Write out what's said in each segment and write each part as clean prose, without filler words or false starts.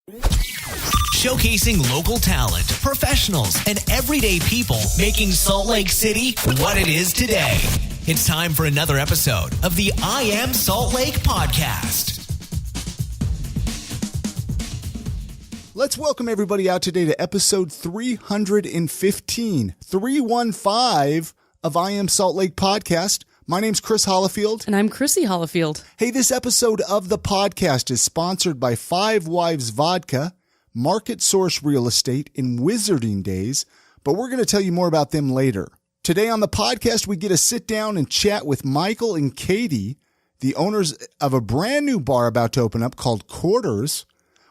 Showcasing local talent, professionals, and everyday people making Salt Lake City what it is today. It's time for another episode of the I Am Salt Lake podcast. Let's welcome everybody out today to episode 315 of I Am Salt Lake podcast. My name's Chris Hollifield. And I'm Chrissy Hollifield. Hey, this episode of the podcast is sponsored by Five Wives Vodka, Market Source Real Estate, and Wizarding Days, but we're going to tell you more about them later. Today on the podcast, we get to sit down and chat with Michael and Katy, the owners of a brand new bar about to open up called Quarters.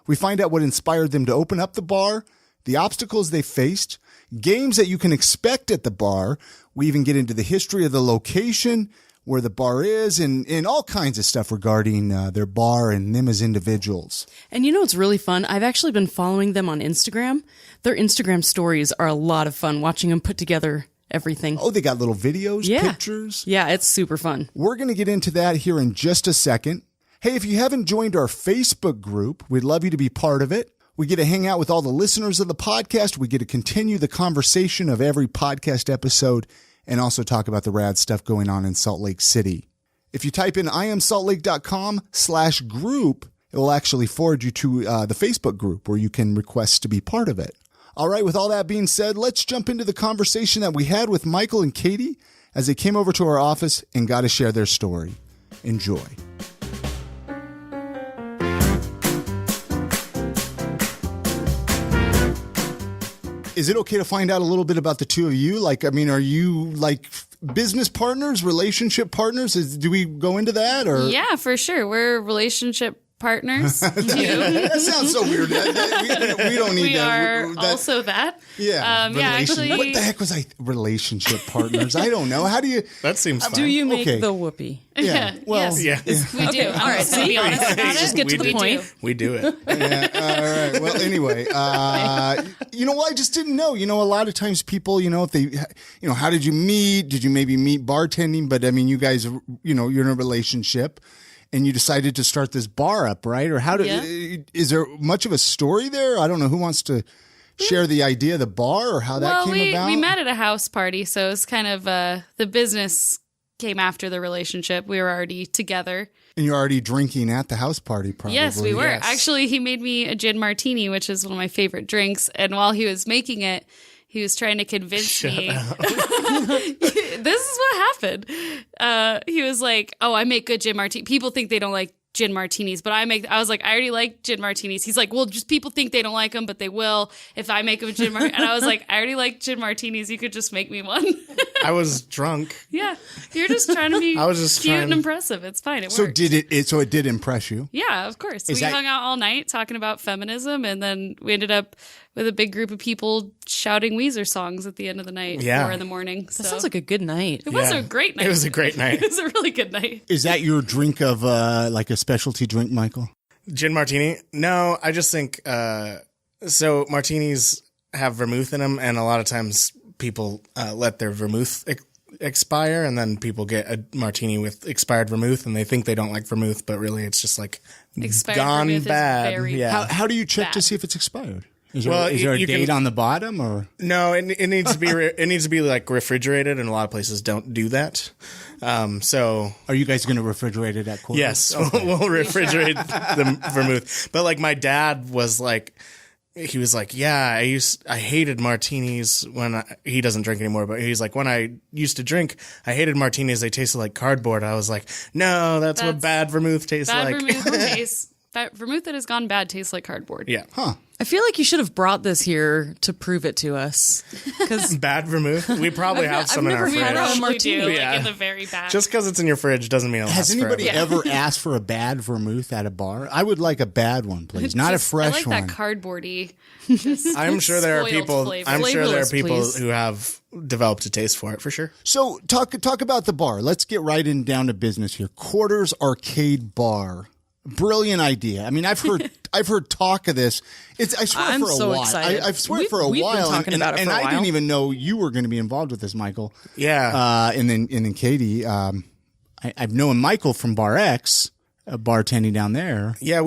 We find out what inspired them to open up the bar, the obstacles they faced, games that you can expect at the bar. We even get into the history of the location, where the bar is, and all kinds of stuff regarding their bar and them as individuals. And you know what's really fun? I've actually been following them on Instagram. Their Instagram stories are a lot of fun, watching them put together everything. Oh, they got little videos, pictures. Yeah, it's super fun. We're going to get into that here in just a second. Hey, if you haven't joined our Facebook group, we'd love you to be part of it. We get to hang out with all the listeners of the podcast. We get to continue the conversation of every podcast episode and also talk about the rad stuff going on in Salt Lake City. If you type in iamsaltlake.com/group, it will actually forward you to the Facebook group where you can request to be part of it. All right, with all that being said, let's jump into the conversation that we had with Michael and Katy as they came over to our office and got to share their story. Enjoy. Is it okay to find out a little bit about the two of you? Like, I mean, are you like business partners, relationship partners? Do we go into that? Or yeah, for sure. We're relationship partners. That sounds so weird. We don't need we that. We are also that. Yeah. Actually. What the heck was relationship partners? I don't know. How do you? That seems fine. Do you make the whoopee? Yeah. Well, yes. We do. All right. So be honest about it. Just get to the point. We do it. Yeah, all right. Well, anyway, you know what? I just didn't know. You know, a lot of times people, if they, how did you meet? Did you maybe meet bartending? But I mean, you guys, you're in a relationship. And you decided to start this bar up, right? Or is there much of a story there? I don't know who wants to share the idea of the bar or how that came about. We met at a house party, so it's kind of the business came after the relationship. We were already together. And you're already drinking at the house party, probably. Yes, we were. Yes. Actually, he made me a gin martini, which is one of my favorite drinks. And while he was making it, he was trying to convince me. This is what happened. He was like, "Oh, I make good gin martini. People think they don't like gin martinis, but I was like, I already like gin martinis." He's like, "Well, just people think they don't like them, but they will if I make them gin martini." And I was like, "I already like gin martinis. You could just make me one." I was drunk. Yeah, you're just trying to be I was just cute and impressive. It's fine. It worked. So it did impress you? Yeah, of course. We hung out all night talking about feminism, and then we ended up with a big group of people shouting Weezer songs at the end of the night, 4 in the morning. That sounds like a good night. It was a great night. It was a great night. It was a really good night. Is that your drink of like a specialty drink, Michael? Gin martini? No, I just think so. Martinis have vermouth in them, and a lot of times people let their vermouth expire, and then people get a martini with expired vermouth, and they think they don't like vermouth, but really it's just like expired gone vermouth bad. Is very How do you check to see if it's expired? Is there a date on the bottom, or no? It needs to be it needs to be like refrigerated, and a lot of places don't do that. So are you guys going to refrigerate it at Quarters? Yes, okay. We'll refrigerate the vermouth. But like my dad was like, he was like, yeah, I hated martinis when he doesn't drink anymore, but he's like, when I used to drink, I hated martinis. They tasted like cardboard. I was like, no, that's what bad vermouth tastes like. Vermouth that has gone bad tastes like cardboard. Yeah. Huh. I feel like you should have brought this here to prove it to us. Bad vermouth? We probably have some in our fridge. Had a martini, do, like in the very back. Just because it's in your fridge doesn't mean it lasts Has anybody forever. ever asked for a bad vermouth at a bar? I would like a bad one, please. Not a fresh one. I like that cardboardy. I'm sure there are people. Flavor. I'm sure there are Flavorless, people please. who have developed a taste for it for sure. So talk about the bar. Let's get right down to business here. Quarters Arcade Bar. Brilliant idea. I mean, I've heard talk of this. I swear I'm for a so while. excited. I swear for a we've while. been talking about it for a I while. didn't even know you were going to be involved with this, Michael. Yeah. And then Katy. I've known Michael from Bar X. bartending down there. Yeah,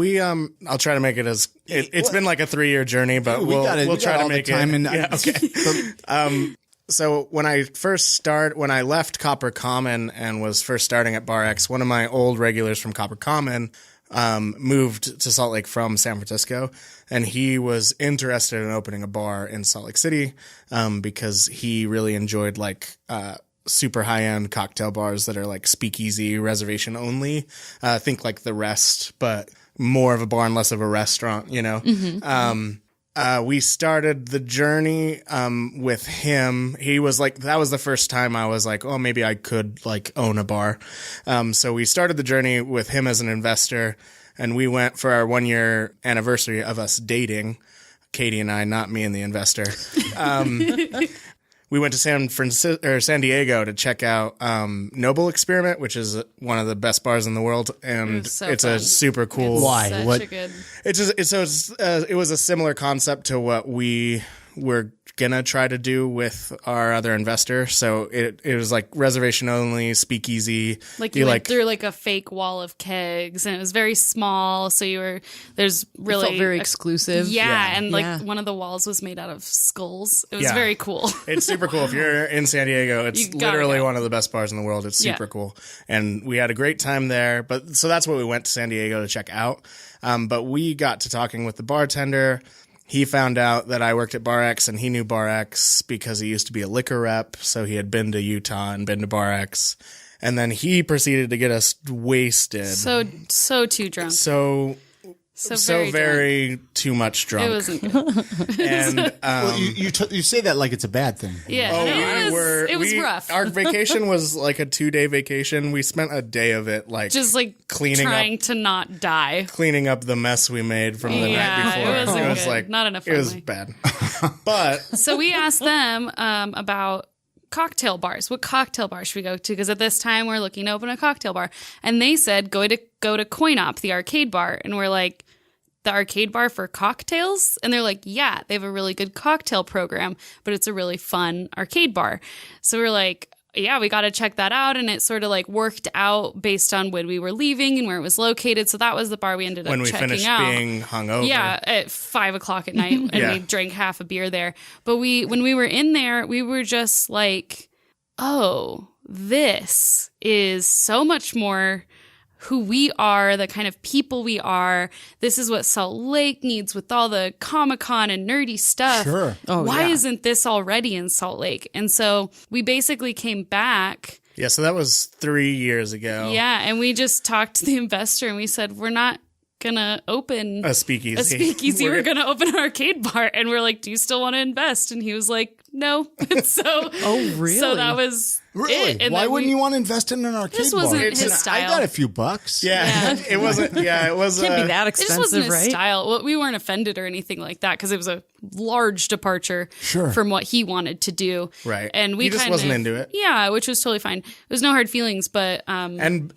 I'll try to make it as it's been like a 3-year journey, but we'll try to make it. Yeah, okay. So when I left Copper Common and was first starting at Bar X, one of my old regulars from Copper Common moved to Salt Lake from San Francisco, and he was interested in opening a bar in Salt Lake City because he really enjoyed like super high-end cocktail bars that are like speakeasy, reservation only. Think like The Rest, but more of a bar and less of a restaurant, you know? We started the journey with him. He was like, that was the first time I was like, oh, maybe I could like own a bar. So we started the journey with him as an investor, and we went for our 1-year anniversary of us dating. Katy and I, not me and the investor. We went to San Diego to check out Noble Experiment, which is one of the best bars in the world, and it's a super cool. Why? It was a similar concept to what we were gonna try to do with our other investor. So it was like reservation only, speakeasy. Like you went through like a fake wall of kegs, and it was very small. So there's really it felt very exclusive. Yeah, and like one of the walls was made out of skulls. It was very cool. It's super cool. If you're in San Diego, it's literally one of the best bars in the world. It's super cool, and we had a great time there. But so that's what we went to San Diego to check out. But we got to talking with the bartender. He found out that I worked at Bar X, and he knew Bar X because he used to be a liquor rep. So he had been to Utah and been to Bar X. And then he proceeded to get us wasted. So too drunk. So very too much drunk. It wasn't good. And You say that like it's a bad thing. Yeah, it was rough. Our vacation was like a 2-day vacation. We spent a day of it like just like trying to not die, cleaning up the mess we made from the night before. It was like not enough. It was bad. But so we asked them about cocktail bars. What cocktail bar should we go to? Because at this time we're looking to open a cocktail bar, and they said go to Coin Op, the arcade bar, and we're like, the arcade bar for cocktails? And they're like, yeah, they have a really good cocktail program, but it's a really fun arcade bar. So we're like, yeah, we got to check that out. And it sort of like worked out based on when we were leaving and where it was located. So that was the bar we ended up checking out. When we finished being hungover. Yeah, at 5:00 at night, and we drank half a beer there. But when we were in there, we were just like, oh, this is so much more who we are, the kind of people we are. This is what Salt Lake needs with all the Comic-Con and nerdy stuff. Sure. Why isn't this already in Salt Lake? And so we basically came back. Yeah, so that was 3 years ago. Yeah, and we just talked to the investor and we said, we're not gonna open a speakeasy. We're gonna open an arcade bar. And we're like, do you still want to invest? And he was like, no. So oh, really? So that was really? it. And why wouldn't you want to invest in an arcade this bar? wasn't his style. I got a few bucks. Yeah. It wasn't. Yeah, it was. Can't be that It expensive, just wasn't his right? style. Well, we weren't offended or anything like that because it was a large departure from what he wanted to do. Right. And we he just wasn't into it. Yeah, which was totally fine. There's no hard feelings, but and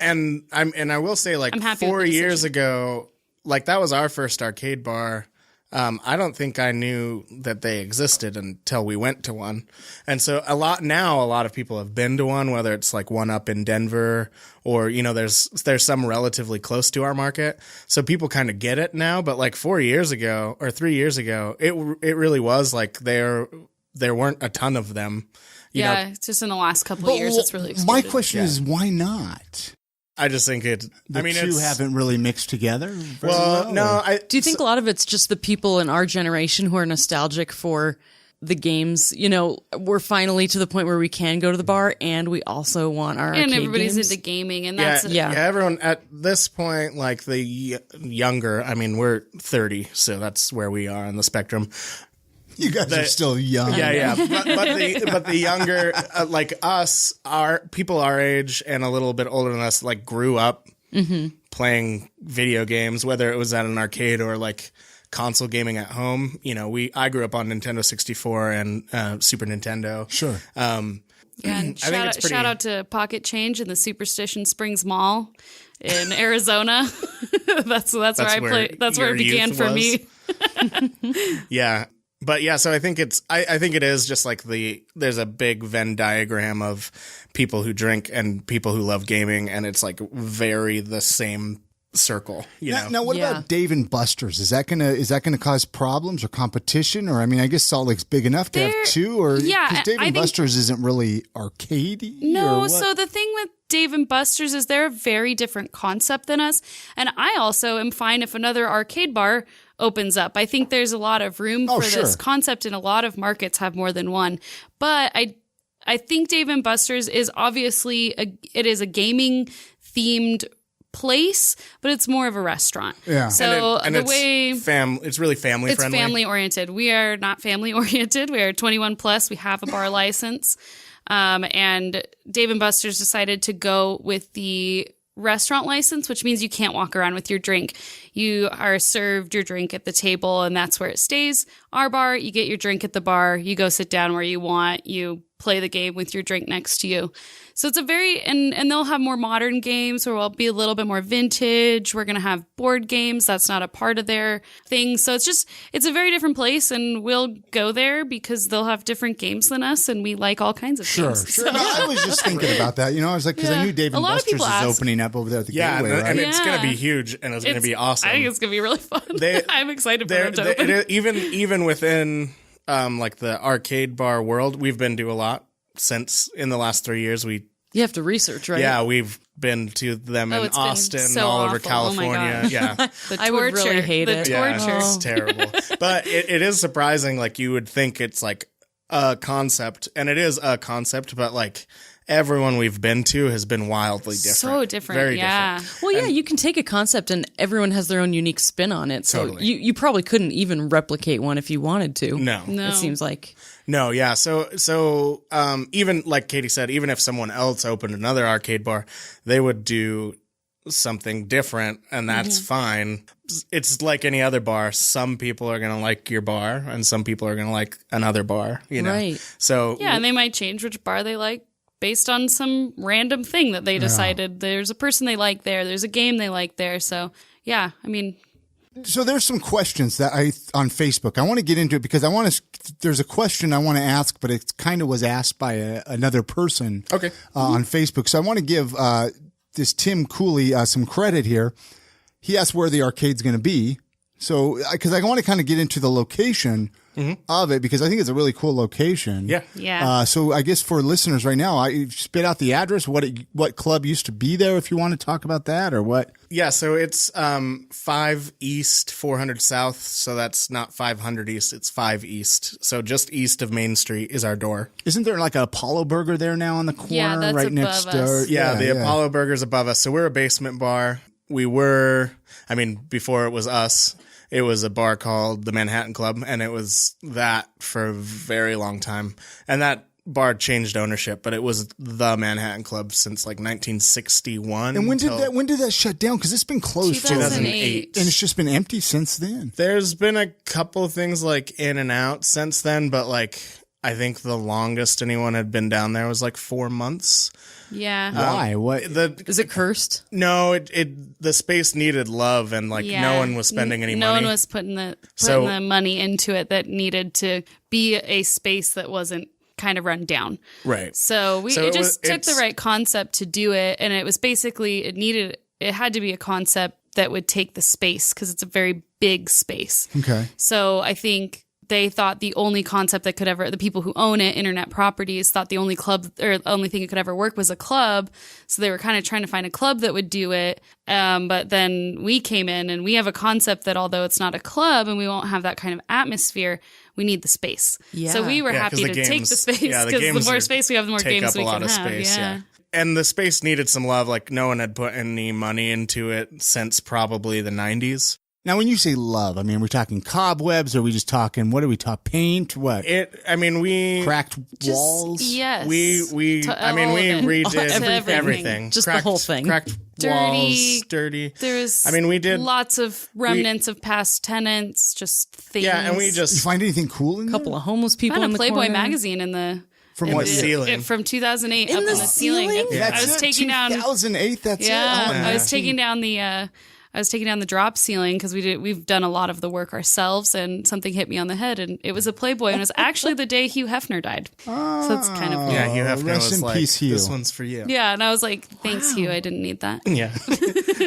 I will say, like, I'm happy 4 years ago, like that was our first arcade bar. I don't think I knew that they existed until we went to one. And so a lot of people have been to one, whether it's like one up in Denver or, you know, there's some relatively close to our market. So people kind of get it now. But like 4 years ago or 3 years ago, it really was like there weren't a ton of them. You know, it's just in the last couple of years it's really exploded. My question is, why not? I just think The two haven't really mixed together very well. No. Do you think a lot of it's just the people in our generation who are nostalgic for the games? You know, we're finally to the point where we can go to the bar and we also want our arcade and everybody's games. into gaming, and that's everyone at this point, like the younger. I mean, we're 30, so that's where we are on the spectrum. You guys are still young. Yeah. But the younger, like us, people our age and a little bit older than us, like grew up playing video games, whether it was at an arcade or like console gaming at home. You know, I grew up on Nintendo 64 and Super Nintendo. Sure. And shout out to Pocket Change in the Superstition Springs Mall in Arizona. that's where I played. That's where it began for me. Yeah. But yeah, so I think I think it is just like there's a big Venn diagram of people who drink and people who love gaming, and it's like very the same circle, you know. Now, what about Dave and Buster's? Is that gonna cause problems or competition? Or I mean, I guess Salt Lake's big enough to have two. Or because Dave and Buster's isn't really arcadey. No, so the thing with Dave and Buster's is they're a very different concept than us, and I also am fine if another arcade bar opens up. I think there's a lot of room for this concept, and a lot of markets have more than one. But I think Dave and Buster's is obviously it is a gaming themed place, but it's more of a restaurant. Yeah. So and it's really family friendly. It's family oriented. We are not family oriented. We are 21 plus. We have a bar license. And Dave and Buster's decided to go with the restaurant license, which means you can't walk around with your drink. You are served your drink at the table, and that's where it stays. Our bar, you get your drink at the bar. You go sit down where you want. You play the game with your drink next to you. So it's a very, and they'll have more modern games, or will be a little bit more vintage. We're going to have board games. That's not a part of their thing. So it's a very different place, and we'll go there because they'll have different games than us, and we like all kinds of games. Sure. So. No, I was just thinking about that. You know, I was like, because I knew Dave and Buster's is opening up over there at the Gateway, right? And it's going to be huge, and it's going to be awesome. I think it's going to be really fun. I'm excited for them to open. Even within like the arcade bar world, we've been to a lot since in the last 3 years. You have to research, right? Yeah, we've been to them in Austin, all over California. Yeah, the torture, I would really hate it. The torture. Yeah, it's terrible. But it is surprising. Like, you would think it's like a concept, and it is a concept, but like everyone we've been to has been wildly different. So different, very different. Well, yeah, you can take a concept and everyone has their own unique spin on it. So Totally. you probably couldn't even replicate one if you wanted to. No. It seems like. No, yeah. So even like Katy said, even if someone else opened another arcade bar, they would do something different, and that's fine. It's like any other bar. Some people are going to like your bar, and some people are going to like another bar, you know? Right. So yeah, and they might change which bar they like based on some random thing that they decided. There's a person they like there. There's a game they like there. So yeah, I mean. So there's some questions that on Facebook. I want to get into it because there's a question I want to ask, but it kind of was asked by another person on Facebook. So I want to give this Tim Cooley some credit here. He asked where the arcade's going to be. So, because I want to kind of get into the location of it, because I think it's a really cool location. Yeah. Yeah. So I guess for listeners right now, I spit out the address, what club used to be there, if you want to talk about that, or what. Yeah, so it's 5 East, 400 South, so that's not 500 East, it's 5 East. So just east of Main Street is our door. Isn't there like a Apollo Burger there now on the corner? Yeah, that's right above next us. door? Yeah, the Apollo Burger's above us. So we're a basement bar. Before it was us, it was a bar called the Manhattan Club, and it was that for a very long time. And that bar changed ownership, but it was the Manhattan Club since like 1961. And when did that shut down? Because it's been closed 2008. and it's just been empty since then. There's been a couple of things like in and out since then, but like I think the longest anyone had been down there was like 4 months. Yeah. Why? What? Is it cursed? No, the space needed love, and like no one was spending any money. No one was putting the money into it that needed to be a space that wasn't kind of run down. Right. So it took the right concept to do it, and it was basically it had to be a concept that would take the space because it's a very big space. Okay. So I think they thought the only concept that could ever, the people who own it, Internet Properties, thought the only club or the only thing it could ever work was a club. So they were kind of trying to find a club that would do it. But then we came in and we have a concept that although it's not a club and we won't have that kind of atmosphere, we need the space. Yeah. So we were happy to take the space because the more space we have, the more games we can have. Space, yeah. And the space needed some love. Like no one had put any money into it since probably the 90s. Now, when you say love, I mean, we're talking cobwebs, or are we just talking, what are we talking, paint, what? We... Cracked walls? Yes. We redid everything. Just the whole thing. Cracked walls, dirty. There was we did... lots of remnants of past tenants, just things. Yeah, and we just... You find anything cool in there? A couple of homeless people in the Playboy corner. magazine in the... From what ceiling? From 2008 up in the ceiling. That's I was taking down... 2008, that's it? I was taking down the... I was taking down the drop ceiling because we've done a lot of the work ourselves, and something hit me on the head, and it was a Playboy, and it was actually the day Hugh Hefner died. So that's kind of cool. Yeah, Hugh Hefner rest was in like, peace, Hugh. this one's for you. Yeah, and I was like, thanks, Hugh. I didn't need that. Yeah.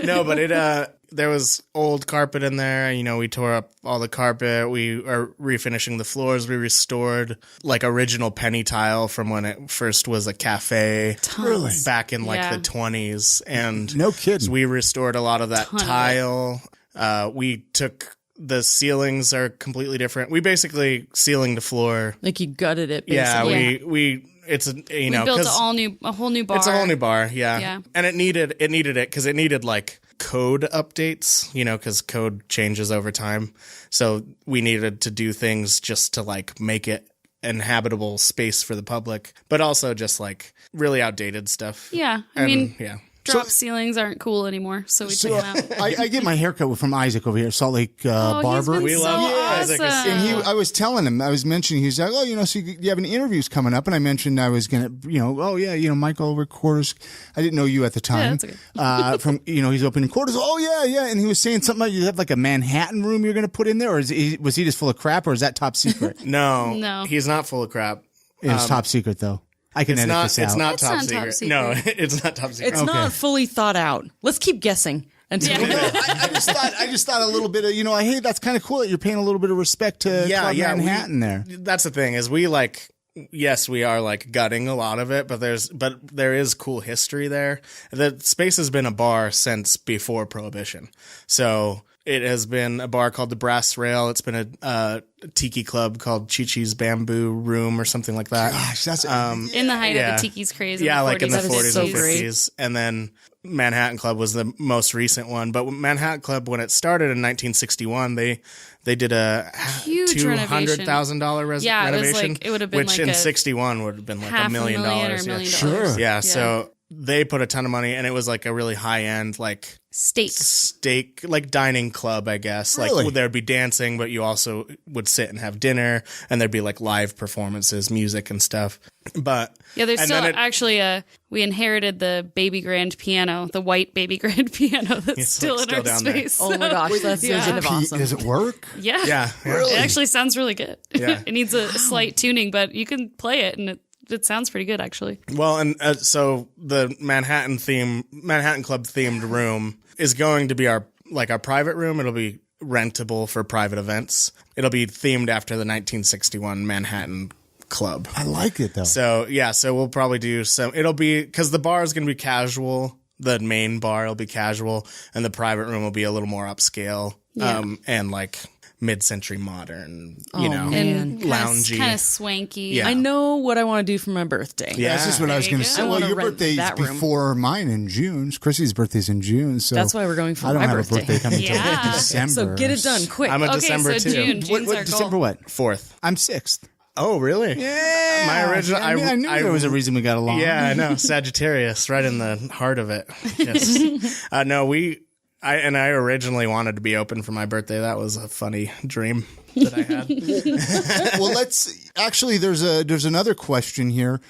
No, but there was old carpet in there. You know, we tore up all the carpet. We are refinishing the floors. We restored like original penny tile from when it first was a cafe. Really? Back in like Yeah. the 20s. And No kidding. we restored a lot of that Ton of it. tile. We took the ceilings are completely different. We basically ceiling the floor. Like you gutted it, basically. Yeah, Yeah. we it's a, you know, We built 'cause a whole new bar. it's a whole new bar, yeah. Yeah. And it needed it because it needed like code updates, you know, because code changes over time. So we needed to do things just to like make it an habitable space for the public, but also just like really outdated stuff. Yeah, I And, mean, yeah. drop ceilings aren't cool anymore, so we took them out. I get my haircut from Isaac over here, Salt Lake Barber. We love Isaac. awesome. And I was telling him, I was mentioning, he's like, oh, you know, so you have an interviews coming up. And I mentioned I was going to, you know, oh, yeah, you know, Michael records. I didn't know you at the time. that's okay. From, you know, he's opening quarters. Oh, yeah, yeah. And he was saying something like you have like a Manhattan room you're going to put in there. Or was he just full of crap, or is that top secret? No. He's not full of crap. It's top secret, though. I can edit this out. It's not It's top not top secret. secret. No, it's not top secret. It's not fully thought out. Let's keep guessing until I just thought a little bit of, you know, hey, that's kind of cool that you're paying a little bit of respect to Club Manhattan there. That's the thing is we like, yes, we are like gutting a lot of it, but there is cool history there. The space has been a bar since before Prohibition. So it has been a bar called the Brass Rail. It's been a tiki club called Chi-Chi's Bamboo Room or something like that. Gosh, that's In the height yeah. of the Tiki's craze. Yeah, like in the 40s and 40s so and 50s. great. 50s. And then Manhattan Club was the most recent one. But Manhattan Club, when it started in 1961, they did a Huge $200,000 Yeah, it was renovation. like- it would have been which like in a 61 would have been like $500,000 $1 million. or $1 Yeah. million. Sure. Yeah, so they put a ton of money, and it was like a really high end, like steak, like dining club, I guess. Really? Like there'd be dancing, but you also would sit and have dinner, and there'd be like live performances, music and stuff. But Yeah, there's and still then actually we inherited the baby grand piano, the white baby grand piano that's It's, still like, in our still down there. space. Oh my gosh, that's kind of awesome. Does it work? Yeah. yeah, It actually sounds really good. Yeah. It needs a slight tuning, but you can play it and it sounds pretty good actually. Well, and so the Manhattan Club themed room is going to be our private room. It'll be rentable for private events. It'll be themed after the 1961 Manhattan Club. I like it, though. So yeah, so we'll probably do some. It'll be because the bar is going to be casual. The main bar will be casual, and the private room will be a little more upscale, and like mid-century modern, you know, man. loungy. Kind of swanky. Yeah. I know what I want to do for my birthday. Yeah. That's just what I was There going to you say. go. I Well, wanna your rent birthday's that room. before mine in June. Chrissy's birthday's in June, so That's why we're going for I don't my have birthday. a birthday coming until Yeah. December. So get it done quick. I'm a Okay, December so too. June. June's our December goal. what? 4th. I'm 6th. Oh, really? Yeah. My original- I knew there was a reason we got along. Yeah, I know. Sagittarius, right in the heart of it. Yes. No, I originally wanted to be open for my birthday. That was a funny dream that I had. Well, there's another question here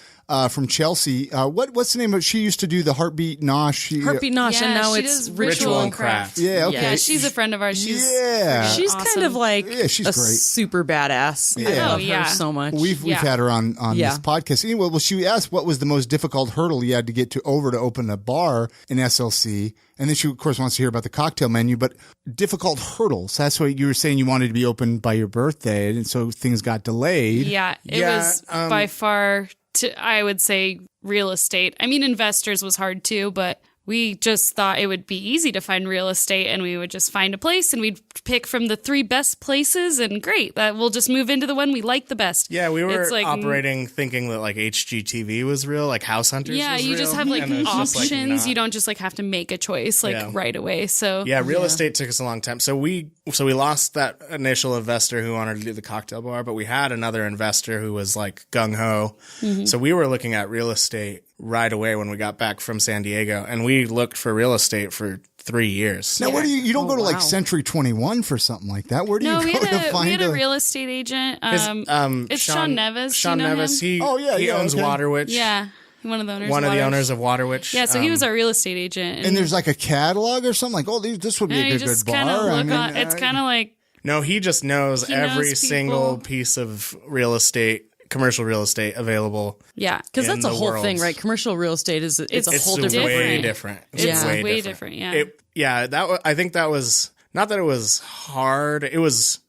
from Chelsea. What's the name of? She used to do the Heartbeat Nosh. Heartbeat Nosh, Yeah, and now she it's does Ritual and Craft. Yeah. Okay. Yeah, she's a friend of ours. She's Yeah. She's awesome. kind of like Yeah, she's a great. super badass. I Yeah. love Oh, yeah. her so much. We've Yeah. had her on Yeah. this podcast. Anyway, well, she asked what was the most difficult hurdle you had to get to open a bar in SLC, and then she of course wants to hear about the cocktail menu. But difficult hurdles. That's what you were saying. You wanted to be open by your birthday, and so things got delayed. Yeah, it was by far, I would say, real estate. I mean, investors was hard too, but we just thought it would be easy to find real estate, and we would just find a place and we'd pick from the 3 best places, and great, that we'll just move into the one we like the best. Yeah, we were It's like, operating thinking that like HGTV was real, like House Hunters. Yeah, was you real, just have like and it's just, like, options. not. You don't just like have to make a choice like Yeah. right away. So Yeah, real estate took us a long time. So we lost that initial investor who wanted to do the cocktail bar, but we had another investor who was like gung ho. Mm-hmm. So we were looking at real estate right away when we got back from San Diego, and we looked for real estate for 3 years. Now, where do you don't go to like wow. Century 21 for something like that? Where do no, you we go to had find a real estate agent. It's Sean Neves. Sean you know Neves. him? He owns okay. Waterwitch. Yeah. One of the owners. One of the owners of Waterwitch. Yeah, so he was our real estate agent. And there's like a catalog or something like, oh, this would be a good bar. It's kind of like. No, he just knows every people. single piece of real estate, commercial real estate available. Yeah, because that's a whole thing, right? Commercial real estate it's a whole different way thing. different. It's way different. Yeah. I think that was not that it was hard. It was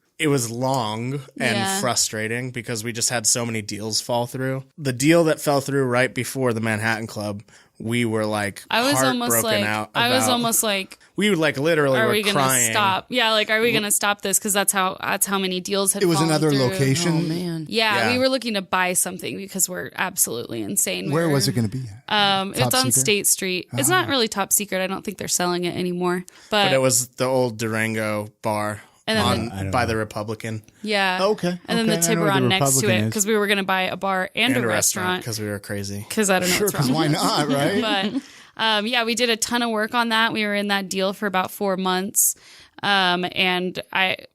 long and frustrating because we just had so many deals fall through. The deal that fell through right before the Manhattan Club, we were like heartbroken out. I was almost like, we would like literally are were we going to stop? Yeah, like, are we going to stop this? Because that's how many deals had. It was fallen another through. location. Oh man. Yeah, we were looking to buy something because we're absolutely insane. Where was it going to be? It's on State Street. It's not really top secret. I don't think they're selling it anymore. But it was the old Durango bar. By the Republican. Yeah. Okay. And then the Tiburon next to it because we were going to buy a bar and a restaurant. Because we were crazy. Because I don't know what's wrong. Why not, right? But we did a ton of work on that. We were in that deal for about 4 months. And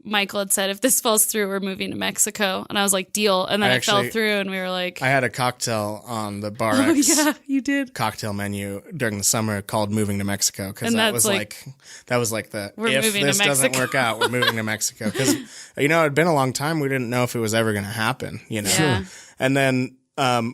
Michael had said, if this falls through, we're moving to Mexico. And I was like, deal. And then it fell through and we were like, I had a cocktail on the Bar oh X yeah, you did. cocktail menu during the summer called Moving to Mexico. Because that was like the, if this doesn't work out, we're moving to Mexico. Because, it'd been a long time. We didn't know if it was ever going to happen, Yeah. And then,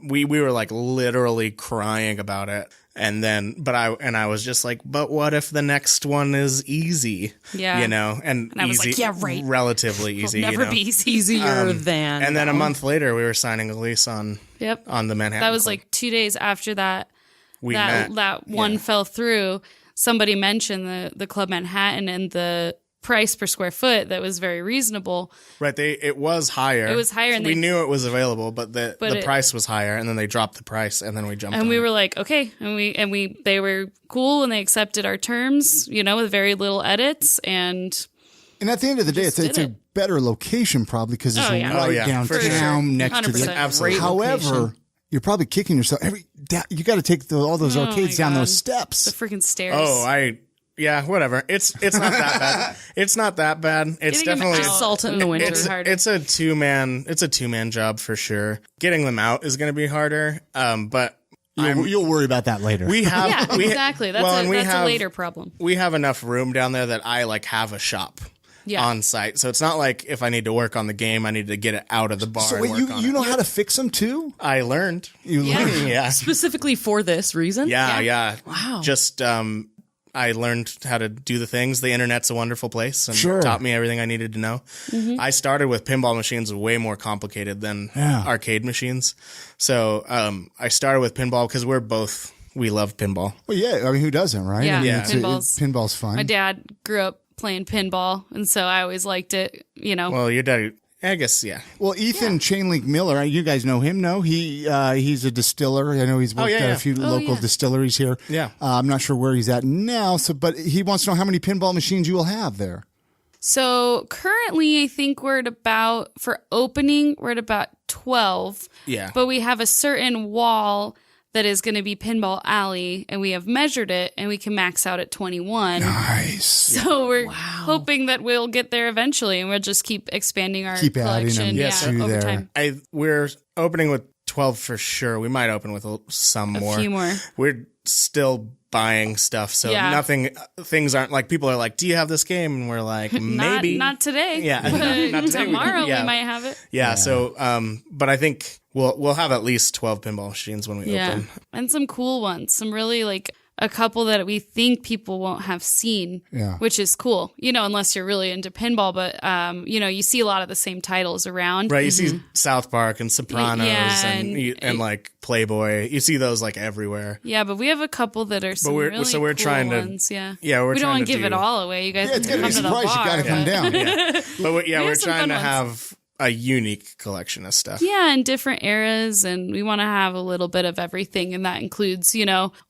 we were like literally crying about it. And then, I was just like, but what if the next one is easy? Yeah. And I was easy, like, yeah, right. Relatively easy. It'll never be easy. Easier than. And then a month later, we were signing a lease on the Manhattan. That was Club. like 2 days after that. Met. That one fell through. Somebody mentioned the Club Manhattan and the price per square foot that was very reasonable. Right, it was higher. It was higher, and we knew it was available, but the price was higher, and then they dropped the price, and then we jumped. And we were like, okay, and they were cool, and they accepted our terms, with very little edits, and at the end of the day, it's a better location probably because it's downtown next to the. Absolutely. However, you're probably kicking yourself you got to take all those arcades down those steps. The freaking stairs. Yeah, whatever. It's not that bad. It's not that bad. It's Getting definitely salt in the winter. It's a two-man job for sure. Getting them out is going to be harder. But you'll worry about that later. We have exactly. That's a later problem. We have enough room down there that I have a shop. On site, so it's not like if I need to work on the game, I need to get it out of the bar. So and work on you it. know how to fix them too? I learned. Learned? Specifically for this reason? Yeah. Wow. Just I learned how to do the things. The internet's a wonderful place and taught me everything I needed to know. Mm-hmm. I started with pinball machines way more complicated than arcade machines. So I started with pinball because we love pinball. Well, yeah. I mean, who doesn't, right? Yeah, I mean, pinball's fun. My dad grew up playing pinball, and so I always liked it, Well, your dad, I guess, yeah. Well, Ethan Chainlink Miller, you guys know him, no? He's a distiller. I know he's worked at a few local distilleries here. Yeah. I'm not sure where he's at now, but he wants to know how many pinball machines you will have there. So currently, I think for opening, we're at about 12. Yeah. But we have a certain wall that is going to be Pinball Alley, and we have measured it, and we can max out at 21. Nice. So we're hoping that we'll get there eventually, and we'll just keep expanding our collection over time. We're opening with 12 for sure. We might open with some more. A few more. We're still buying stuff, so things aren't like people are like, do you have this game? And we're like, maybe. Not today. Yeah. But not today. Tomorrow we might have it. Yeah. So, but I think we'll have at least 12 pinball machines when we open. And some cool ones. Some really a couple that we think people won't have seen, which is cool, unless you're really into pinball. But, you see a lot of the same titles around. Right. You see South Park and Sopranos and like Playboy. You see those everywhere. Yeah, but we have a couple that are some really cool trying ones. Yeah, we don't want to give it all away. You guys it's can come to the bar. You got to come down. But we're trying to have a unique collection of stuff. Yeah, in different eras, and we want to have a little bit of everything, and that includes,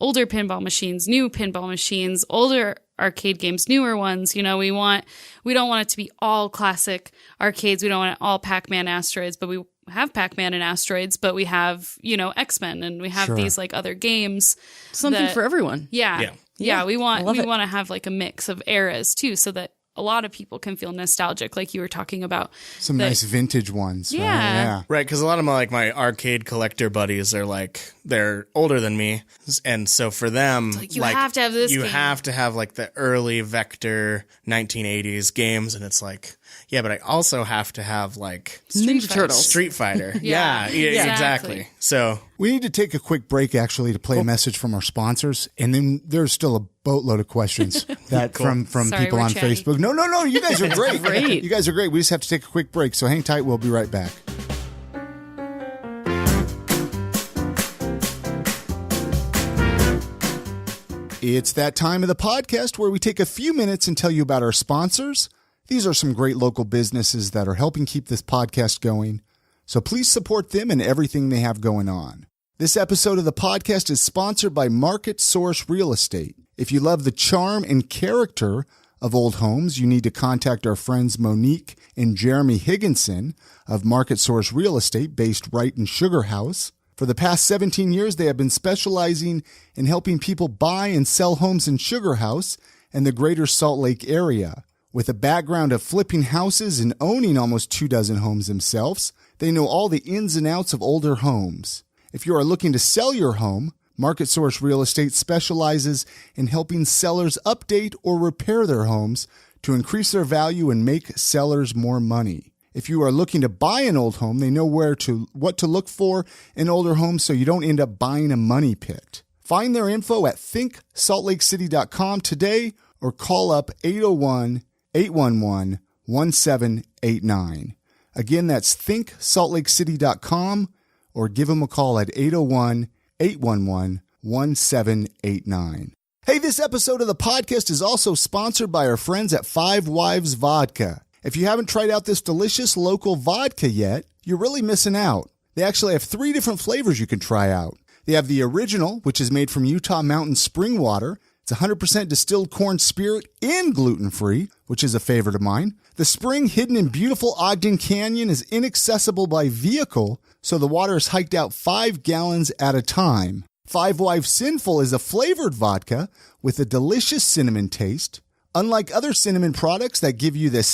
older pinball machines, new pinball machines, older arcade games, newer ones. We don't want it to be all classic arcades. We don't want it all Pac-Man Asteroids, but we have Pac-Man and Asteroids, but we have, X-Men, and we have these other games. Something for everyone. Yeah. We want to have a mix of eras too, so that a lot of people can feel nostalgic, like you were talking about. Some nice vintage ones. Yeah. Right? Yeah. Right, because a lot of my arcade collector buddies are like, they're older than me. And so for them, you have to have this You game. have to have like the early Vector 1980s games. And it's like, yeah, but I also have to have like Ninja Turtles. Street Fighter. Yeah, Exactly. So We need to take a quick break, actually, to play a message from our sponsors. And then there's still a boatload of questions that from Sorry, people we're on chatty. Facebook. No. You guys are great. Great. You guys are great. We just have to take a quick break. So hang tight. We'll be right back. It's that time of the podcast where we take a few minutes and tell you about our sponsors. These are some great local businesses that are helping keep this podcast going. So please support them and everything they have going on. This episode of the podcast is sponsored by Market Source Real Estate. If you love the charm and character of old homes, you need to contact our friends Monique and Jeremy Higginson of Market Source Real Estate, based right in Sugar House. For the past 17 years, they have been specializing in helping people buy and sell homes in Sugar House and the greater Salt Lake area. With a background of flipping houses and owning almost 24 homes themselves, they know all the ins and outs of older homes. If you are looking to sell your home, Market Source Real Estate specializes in helping sellers update or repair their homes to increase their value and make sellers more money. If you are looking to buy an old home, they know what to look for in older homes so you don't end up buying a money pit. Find their info at thinksaltlakecity.com today or call up 801-811-1789. Again, that's thinksaltlakecity.com or give them a call at 801-811-1789. Hey, this episode of the podcast is also sponsored by our friends at Five Wives Vodka. If you haven't tried out this delicious local vodka yet, you're really missing out. They actually have 3 different flavors you can try out. They have the original, which is made from Utah Mountain spring water. It's 100% distilled corn spirit and gluten-free, which is a favorite of mine. The spring hidden in beautiful Ogden Canyon is inaccessible by vehicle, so the water is hiked out 5 gallons at a time. Five Wives Sinful is a flavored vodka with a delicious cinnamon taste. Unlike other cinnamon products that give you that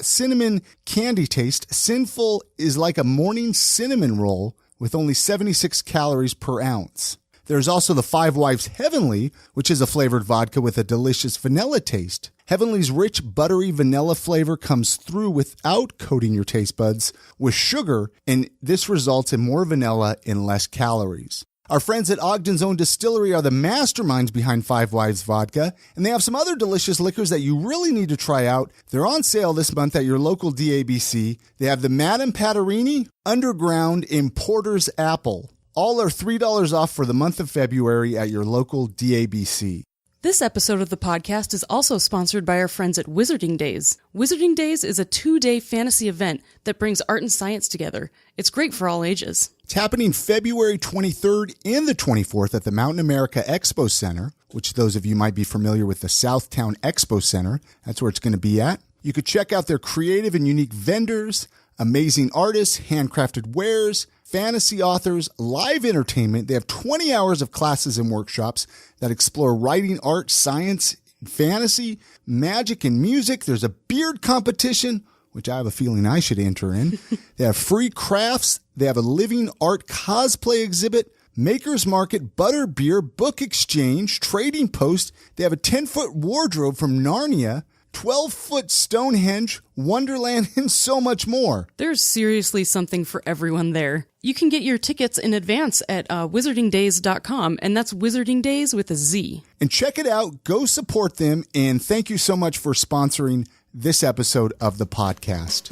cinnamon candy taste, Sinful is like a morning cinnamon roll with only 76 calories per ounce. There's also the Five Wives Heavenly, which is a flavored vodka with a delicious vanilla taste. Heavenly's rich, buttery vanilla flavor comes through without coating your taste buds with sugar, and this results in more vanilla and less calories. Our friends at Ogden's own distillery are the masterminds behind Five Wives Vodka, and they have some other delicious liquors that you really need to try out. They're on sale this month at your local DABC. They have the Madame Patarini, Underground, and Porter's Apple. All are $3 off for the month of February at your local DABC. This episode of the podcast is also sponsored by our friends at Wizarding Days. Wizarding Days is a 2-day fantasy event that brings art and science together. It's great for all ages. It's happening February 23rd and the 24th at the Mountain America Expo Center, which those of you might be familiar with the Southtown Expo Center. That's where it's going to be at. You could check out their creative and unique vendors, amazing artists, handcrafted wares, fantasy authors, live entertainment. They have 20 hours of classes and workshops that explore writing, art, science, fantasy, magic, and music. There's a beard competition, which I have a feeling I should enter in. They have free crafts. They have a living art cosplay exhibit, maker's market, butter beer, book exchange, trading post. They have a 10-foot wardrobe from Narnia, 12-foot Stonehenge, Wonderland, and so much more. There's seriously something for everyone there. You can get your tickets in advance at wizardingdays.com, and that's Wizarding Days with a Z. And check it out. Go support them. And thank you so much for sponsoring this episode of the podcast.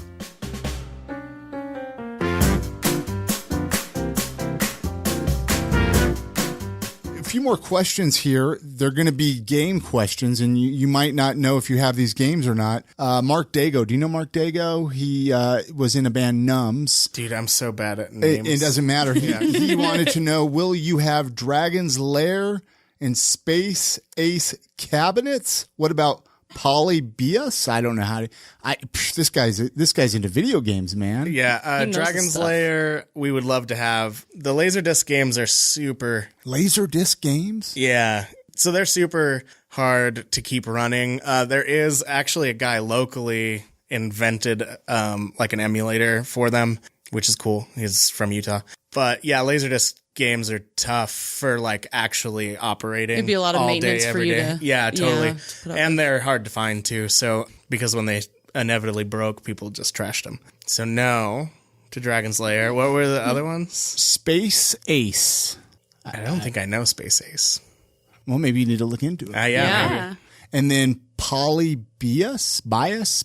A few more questions here. They're going to be game questions, and you might not know if you have these games or not. Mark Dago. Do you know Mark Dago? He was in a band Numbs. dude, I'm so bad at names. It doesn't matter. He wanted to know, will you have Dragon's Lair and Space Ace cabinets? What about Polybius? I don't know how to. This guy's into video games, man. Yeah, He knows his Dragon's stuff. Lair, we would love to have. The Laserdisc games are super. Laserdisc games. Yeah. So they're super hard to keep running. There is actually a guy locally invented like an emulator for them, which is cool. He's from Utah. But yeah, Laserdisc games are tough for like actually operating. It'd be a lot of all maintenance day, for every you day. to Yeah, totally. to put up And they're hard to find too. So because when they inevitably broke, people just trashed them. So no to Dragon's Lair. What were the other ones? Space Ace. I don't think I know Space Ace. Well, maybe you need to look into it. Yeah. Yeah. And then Polybius, Polybius,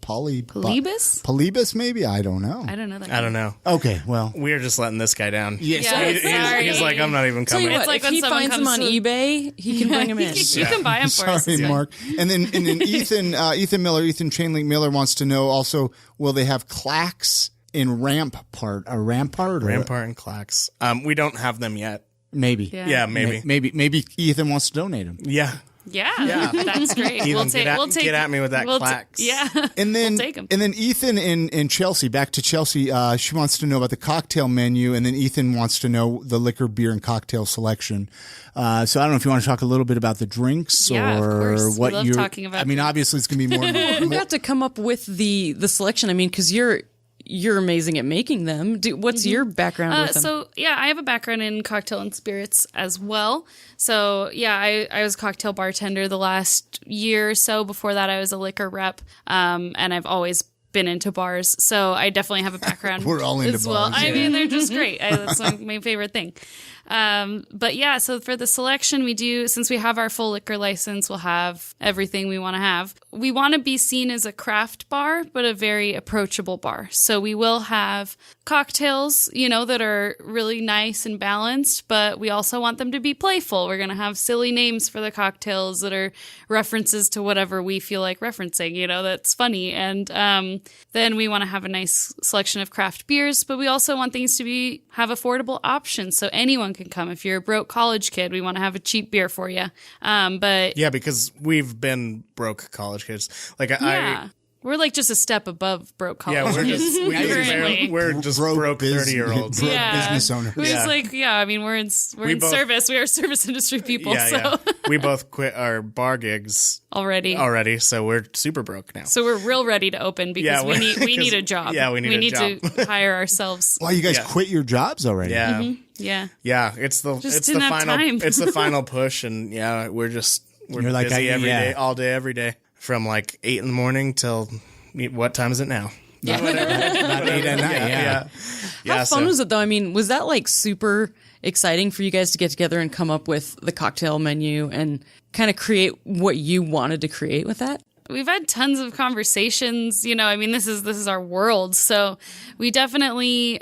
Polybus? Polybus, maybe? I don't know. I don't know that. I don't know. Okay, well. We're just letting this guy down. Yes. Yeah, sorry. He's like, I'm not even Tell you coming. what, like if when he someone finds them comes on to- eBay, he can bring them in. You can buy them for us. Sorry, Mark. And then Ethan Chainlink Miller wants to know also, will they have clacks in Rampart? A Rampart? Or Rampart and Clacks. We don't have them yet. Maybe. Yeah, maybe. Maybe Ethan wants to donate them. Yeah. Yeah, that's great. Ethan, get at me with that Clacks. Yeah. And then, We'll take 'em. and then Ethan in Chelsea, back to Chelsea, she wants to know about the cocktail menu, and then Ethan wants to know the liquor, beer, and cocktail selection. So I don't know if you want to talk a little bit about the drinks Yeah, of or course. We what love you're. talking about I mean, drinks. obviously, it's going to be more. Who got to come up with the selection? I mean, because you're amazing at making them. What's your background with them? So yeah, I have a background in cocktail and spirits as well. So yeah, I was a cocktail bartender the last year or so. Before that, I was a liquor rep, and I've always been into bars. So I definitely have a background. We're all into as well. bars, I mean, they're just great. That's my favorite thing. But yeah, so for the selection we do, since we have our full liquor license, we'll have everything we want to have. We want to be seen as a craft bar, but a very approachable bar. So we will have cocktails, that are really nice and balanced, but we also want them to be playful. We're going to have silly names for the cocktails that are references to whatever we feel like referencing, that's funny. And then we want to have a nice selection of craft beers, but we also want things to have affordable options. So anyone can come. If you're a broke college kid, we want to have a cheap beer for you. But Yeah, because we've been broke college kids. Like we're like just a step above broke college we're kids. just we're just broke 30-year-olds. Broke business owner. We're just I mean, we're in both- service. We are service industry people. Yeah. We both quit our bar gigs already. So we're super broke now. So we're real ready to open because we need a job. Yeah, we need a job. to hire ourselves. Wow, you guys quit your jobs already. Yeah. Yeah. Yeah, it's the didn't have final time. it's the final push, and we're You're like, busy every yeah. day, all day, every day, from like 8 a.m. till what time is it now? Yeah. About 8 at night, yeah. How fun was it though? I mean, was that like super exciting for you guys to get together and come up with the cocktail menu and kind of create what you wanted to create with that? We've had tons of conversations. I mean, this is our world. So we definitely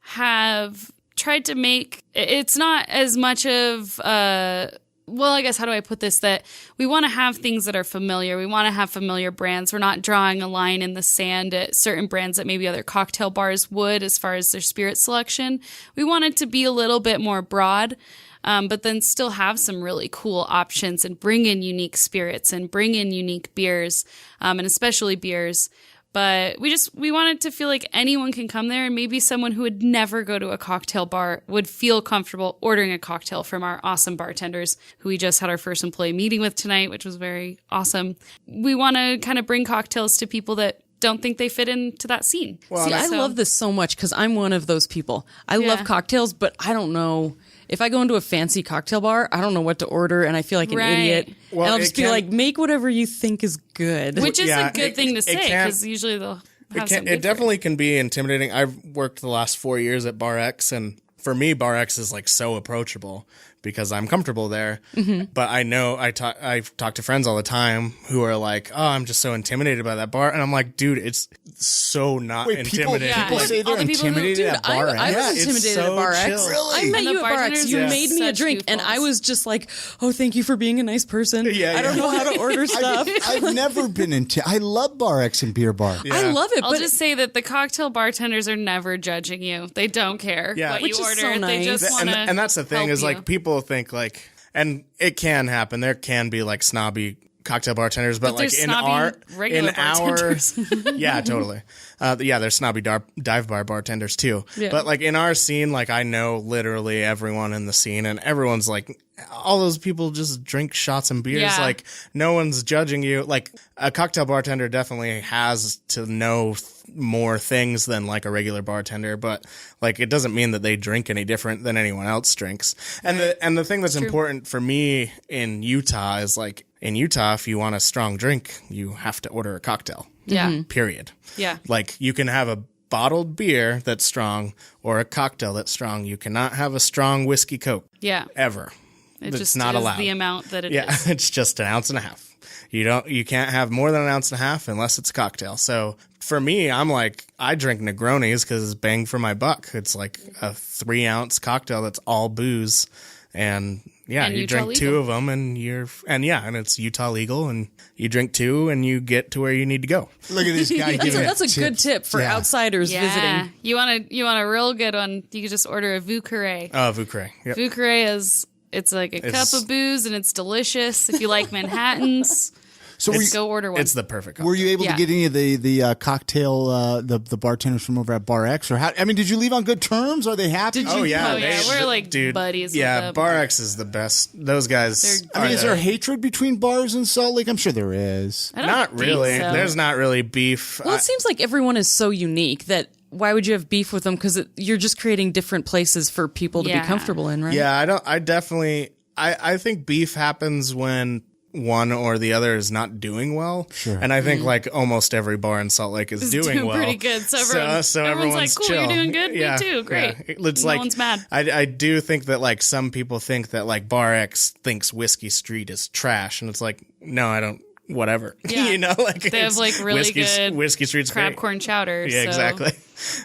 have tried to make it's not as much of I guess, how do I put this? That we want to have things that are familiar. We want to have familiar brands. We're not drawing a line in the sand at certain brands that maybe other cocktail bars would as far as their spirit selection. We want it to be a little bit more broad, but then still have some really cool options and bring in unique spirits and bring in unique beers, and especially beers. But we wanted to feel like anyone can come there, and maybe someone who would never go to a cocktail bar would feel comfortable ordering a cocktail from our awesome bartenders who we just had our first employee meeting with tonight, which was very awesome. We want to kind of bring cocktails to people that don't think they fit into that scene. See, I love this so much because I'm one of those people. I love cocktails, but I don't know. If I go into a fancy cocktail bar, I don't know what to order, and I feel like an idiot. Well, and I'll just be like, make whatever you think is good. Which is a good thing to say, because usually they'll have something It definitely can be intimidating. I've worked the last 4 years at Bar X, and for me, Bar X is like so approachable because I'm comfortable there. Mm-hmm. But I know I talk to friends all the time who are like, "Oh, I'm just so intimidated by that bar," and I'm like, "Dude, it's so not intimidating." People say All they're the people intimidated at Bar X. I was it's intimidated so at Bar X. chill. Really? I met And the you at Bar X. bartenders You are made me a such drink, and goofballs. I was just like, "Oh, thank you for being a nice person. I don't know how to order stuff. I've never been I love Bar X and beer bar. I love it, I'll but just say that the cocktail bartenders are never judging you. They don't care what Which you is order. so They nice. just want And that's the thing help is you. like people think like, and it can happen. There can be like snobby cocktail bartenders, but like there's in snobby regular bartenders. yeah, totally. There's snobby dive bar bartenders too. Yeah. But like in our scene, like I know literally everyone in the scene, and everyone's like, all those people just drink shots and beers. Yeah. Like no one's judging you. Like a cocktail bartender definitely has to know more things than like a regular bartender, but like it doesn't mean that they drink any different than anyone else drinks. And the thing that's important for me in Utah is like in Utah, if you want a strong drink, you have to order a cocktail. Yeah. Period. Yeah. Like you can have a bottled beer that's strong or a cocktail that's strong. You cannot have a strong whiskey Coke. Yeah. Ever. It It's just not is allowed. the amount that it is. Yeah, it's just an ounce and a half. You can't have more than an ounce and a half unless it's a cocktail. So for me, I'm like, I drink Negronis because it's bang for my buck. It's like a 3-ounce cocktail that's all booze, and yeah, And you Utah drink 2 legal. of them, and it's Utah legal, and you drink 2, and you get to where you need to go. Look at this guy giving That's a tips. good tip for Yeah. outsiders Yeah. visiting. You want a real good one, you could just order a Vucare. Oh, Vucre. Yep. Vucare it's like a cup of booze and it's delicious. If you like Manhattans, So go order one. It's the perfect cocktail. were you able Yeah. to get any of the cocktail the bartenders from over at Bar X, or how? I mean, did you leave on good terms? Are they happy? Did Oh you- yeah, Oh, yeah, we're like dude, buddies with Yeah, them. Bar X is the best. Those guys. I mean, is there hatred between bars in Salt Lake? I'm sure there is. I don't Not think really. so. There's not really beef. Well, it seems like everyone is so unique that why would you have beef with them? Because you're just creating different places for people to Yeah. be comfortable in, right? Yeah, I think beef happens when one or the other is not doing well. Sure. And I think like almost every bar in Salt Lake is doing well. pretty good. So everyone's everyone's like, cool, chill. you're doing good? Me too. Great. Yeah. It's No like, one's mad. I do think that like some people think that like Bar X thinks Whiskey Street is trash. And it's like, no, I don't. Whatever. Yeah. You know, like They have like really good Whiskey Street's crab great. corn chowder. Yeah, so exactly.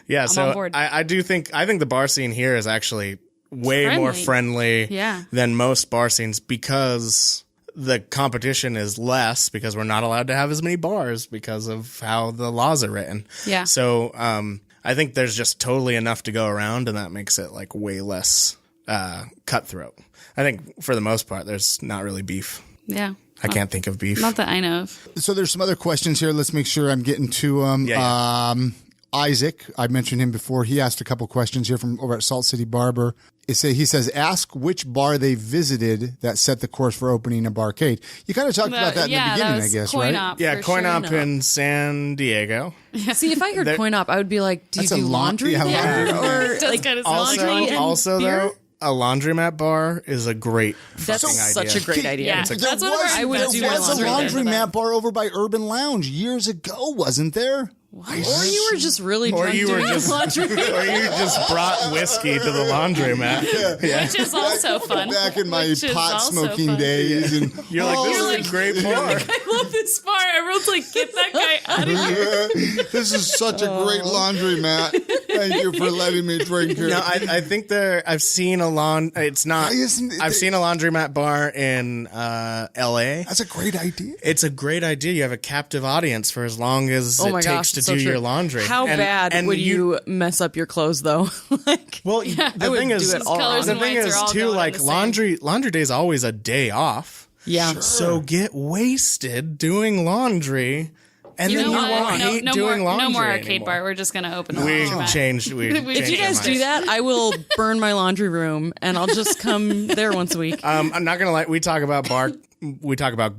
Yeah, on so board. I think the bar scene here is actually way more friendly Yeah. than most bar scenes because the competition is less because we're not allowed to have as many bars because of how the laws are written. Yeah. So I think there's just totally enough to go around, and that makes it like way less cutthroat. I think for the most part, there's not really beef. Yeah. I can't think of beef. Not that I know of. So there's some other questions here. Let's make sure I'm getting to them. Yeah. Isaac, I mentioned him before. He asked a couple questions here from over at Salt City Barber. He says, ask which bar they visited that set the course for opening a barcade. You kind of talked about that in the that beginning, I was guess, coin right? op Yeah, for coin sure. op in San Diego. See, if I heard coin op, I would be like, do you That's a do laundry yeah, there? laundry. Or Does like kinda sound like laundry and Also, beer? though, a laundromat bar is a great That's fucking such idea. a great idea. Yeah. It's a- That's There one of our I would was, do there my was a laundry there. laundromat bar over by Urban Lounge years ago, wasn't there? Or you were just really Or drunk you were doing just, laundry. or you just brought whiskey to the laundromat. Which is also fun. Back in my Which is pot also smoking fun. days. And, You're like, this is a great bar. I love this bar. Everyone's like, get that guy out of here. this is such a great laundromat. Thank you for letting me drink here. No, I think I've seen it's not. I've seen a laundromat bar in L.A. That's a great idea. It's a great idea. You have a captive audience for as long as Oh it my takes gosh, to it's so do true. your laundry. How bad would you mess up your clothes, though? Like, Well, I the would thing is, do it all colors wrong. the and thing whites is are all too, going like in the same. laundry day is always a day off. Yeah. So get wasted doing laundry, and then you won't hate doing laundry no more arcade anymore. bar. We're just gonna open a We laundromat. changed. We If If you guys do that, I will burn my laundry room and I'll just come there once a week. I'm not gonna lie. We talk about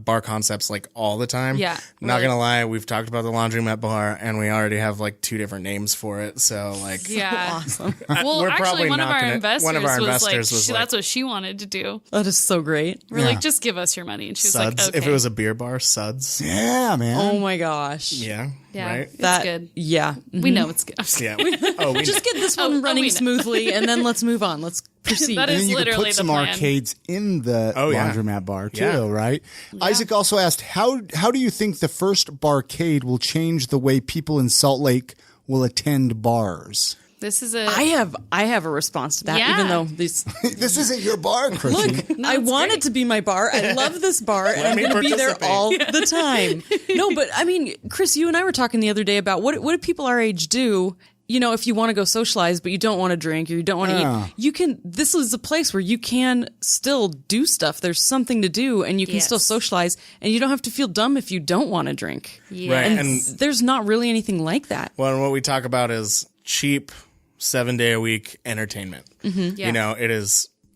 bar concepts like all the time. Yeah, Not really. gonna lie. We've talked about the laundromat bar, and we already have like 2 different names for it. So like, Yeah. Awesome. Well, We're actually, probably one of not our gonna- investors one of our was investors was like- that's what she wanted to do. That is so great. We're like, just give us your money, and she was Suds. like, okay. If it was a beer bar, Suds. Yeah, man. Oh my gosh. Yeah. yeah, Right. it's That, good. Yeah. We know it's good. I'm just Yeah. kidding. Oh, we Just get this Oh, one running we know. smoothly and then let's move on. Let's proceed. That And is then you could literally put the some plan. arcades in the yeah. laundromat bar too, Yeah. right? Isaac also asked, how do you think the first barcade will change the way people in Salt Lake will attend bars? This is a. I have a response to that, Yeah. even though these This isn't your bar, Chrissy. look, I want it to be my bar. I love this bar, and I'm me going to be there participate. all the time. No, but I mean, Chris, you and I were talking the other day about what do people our age do, if you want to go socialize, but you don't want to drink or you don't want to eat, this is a place where you can still do stuff. There's something to do and you can still socialize and you don't have to feel dumb if you don't want to drink. Yeah. Right. And there's not really anything like that. Well, and what we talk about is cheap 7-day-a-week entertainment. Yeah.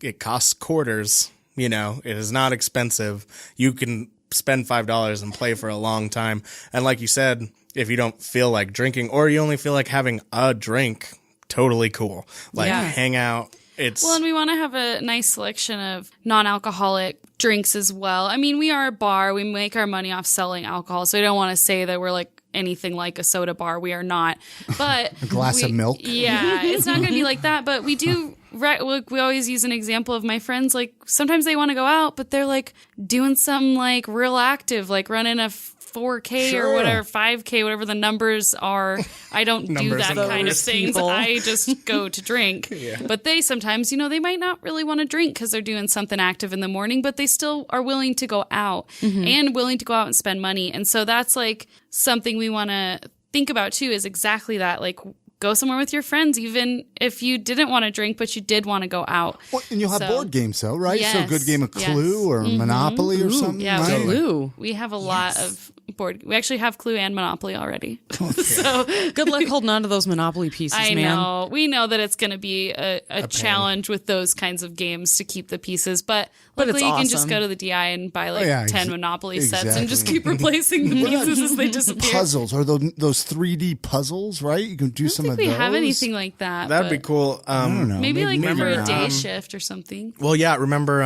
It costs quarters. It is not expensive. You can spend $5 and play for a long time. And like you said, if you don't feel like drinking or you only feel like having a drink, totally cool. Hang out. And we want to have a nice selection of non-alcoholic drinks as well. I mean, we are a bar. We make our money off selling alcohol. So I don't want to say that we're like anything like a soda bar. We are not. But A glass of milk. Yeah, it's not going to be like that. But we do. Right, look, we always use an example of my friends. Like sometimes they want to go out, but they're like doing something like real active, like running a 4K or whatever, 5K, whatever the numbers are. I don't do that kind of things. People. I just go to drink. But they sometimes, they might not really want to drink because they're doing something active in the morning, but they still are willing to go out and willing to go out and spend money. And so that's like something we want to think about too, is exactly that. Like, go somewhere with your friends, even if you didn't want to drink, but you did want to go out. Well, and you'll have board games, though, right? Yes, so a good game of Clue or Monopoly or something. Yeah, right? Clue. We have a lot of board. We actually have Clue and Monopoly already. So good luck holding on to those Monopoly pieces, I man. know. We know that it's going to be a challenge with those kinds of games to keep the pieces, but luckily it's you can just awesome. go to the DI and buy 10 Monopoly sets and just exactly. keep replacing the pieces as they disappear. Puzzles or those 3D puzzles, right? You can do some I of don't think those. we have anything like that. That'd be but cool. I don't know. Maybe like for a not. day shift or something. Well, yeah. Remember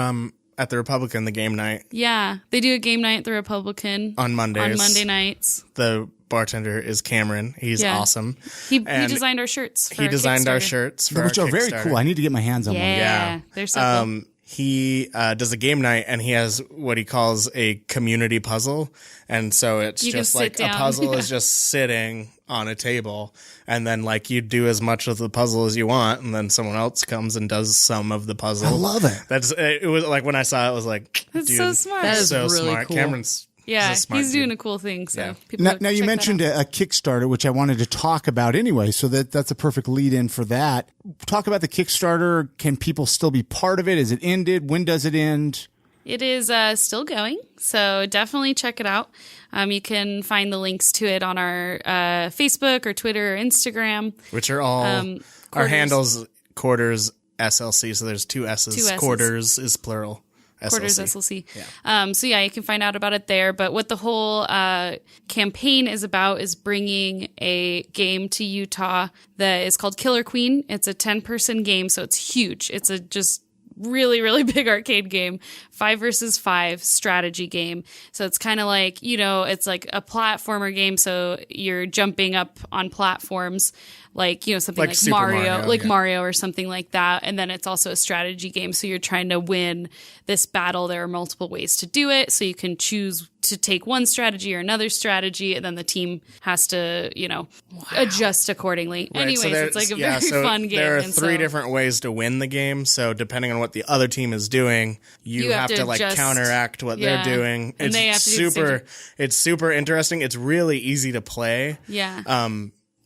at the Republican, the game night Yeah, they do a game night at the Republican on Mondays. on Monday nights. The bartender is Cameron. He's Yeah. awesome. He And designed our shirts. For He designed our Kickstarter. shirts for Which our are very Kickstarter. cool. I need to get my hands on one. Yeah, they're so cool. He does a game night and he has what he calls a community puzzle. And so it's You can just sit like down. a puzzle is just sitting on a table. And then like you do as much of the puzzle as you want. And then someone else comes and does some of the puzzle. I love it. It was like when I saw it, I was like, That's dude, so smart. That is so really smart. cool. Cameron's Yeah, a smart he's doing dude. a cool thing. So Yeah. people Now you check that mentioned out. a Kickstarter, which I wanted to talk about anyway, so that's a perfect lead in for that. Talk about the Kickstarter. Can people still be part of it? Is it ended? When does it end? It is still going, so definitely check it out. You can find the links to it on our Facebook or Twitter or Instagram. Which are all our Quarters. handles, Quarters SLC. So there's two S's. Two S's. Quarters is plural. Quarters SLC. SLC. So yeah, you can find out about it there. But what the whole campaign is about is bringing a game to Utah that is called Killer Queen. It's a 10-person game, so it's huge. It's a just really, really big arcade game, 5 versus 5 strategy game. So it's kind of like, it's like a platformer game. So you're jumping up on platforms like, something like Super Mario, Mario, yeah. Mario or something like that. And then it's also a strategy game. So you're trying to win this battle. There are multiple ways to do it. So you can choose to take one strategy or another strategy. And then the team has to, adjust accordingly. Right, so Anyways, there's- it's like a yeah, very so fun game. There are and three so- different ways to win the game. So depending on what the other team is doing, you have to like adjust. counteract what Yeah. they're doing. And It's they have to do the same thing. It's super interesting. It's really easy to play. Yeah.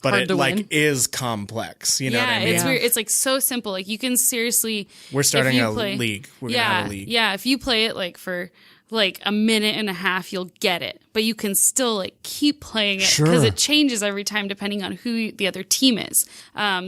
But Hard it to like win. is complex. You know what Yeah, I mean? it's weird. It's like so simple. Like you can seriously. We're starting if you a play- league. We're yeah, gonna have a league. yeah. If you play it like for like a minute and a half, you'll get it. But you can still like keep playing it because Sure. it changes every time depending on who the other team is.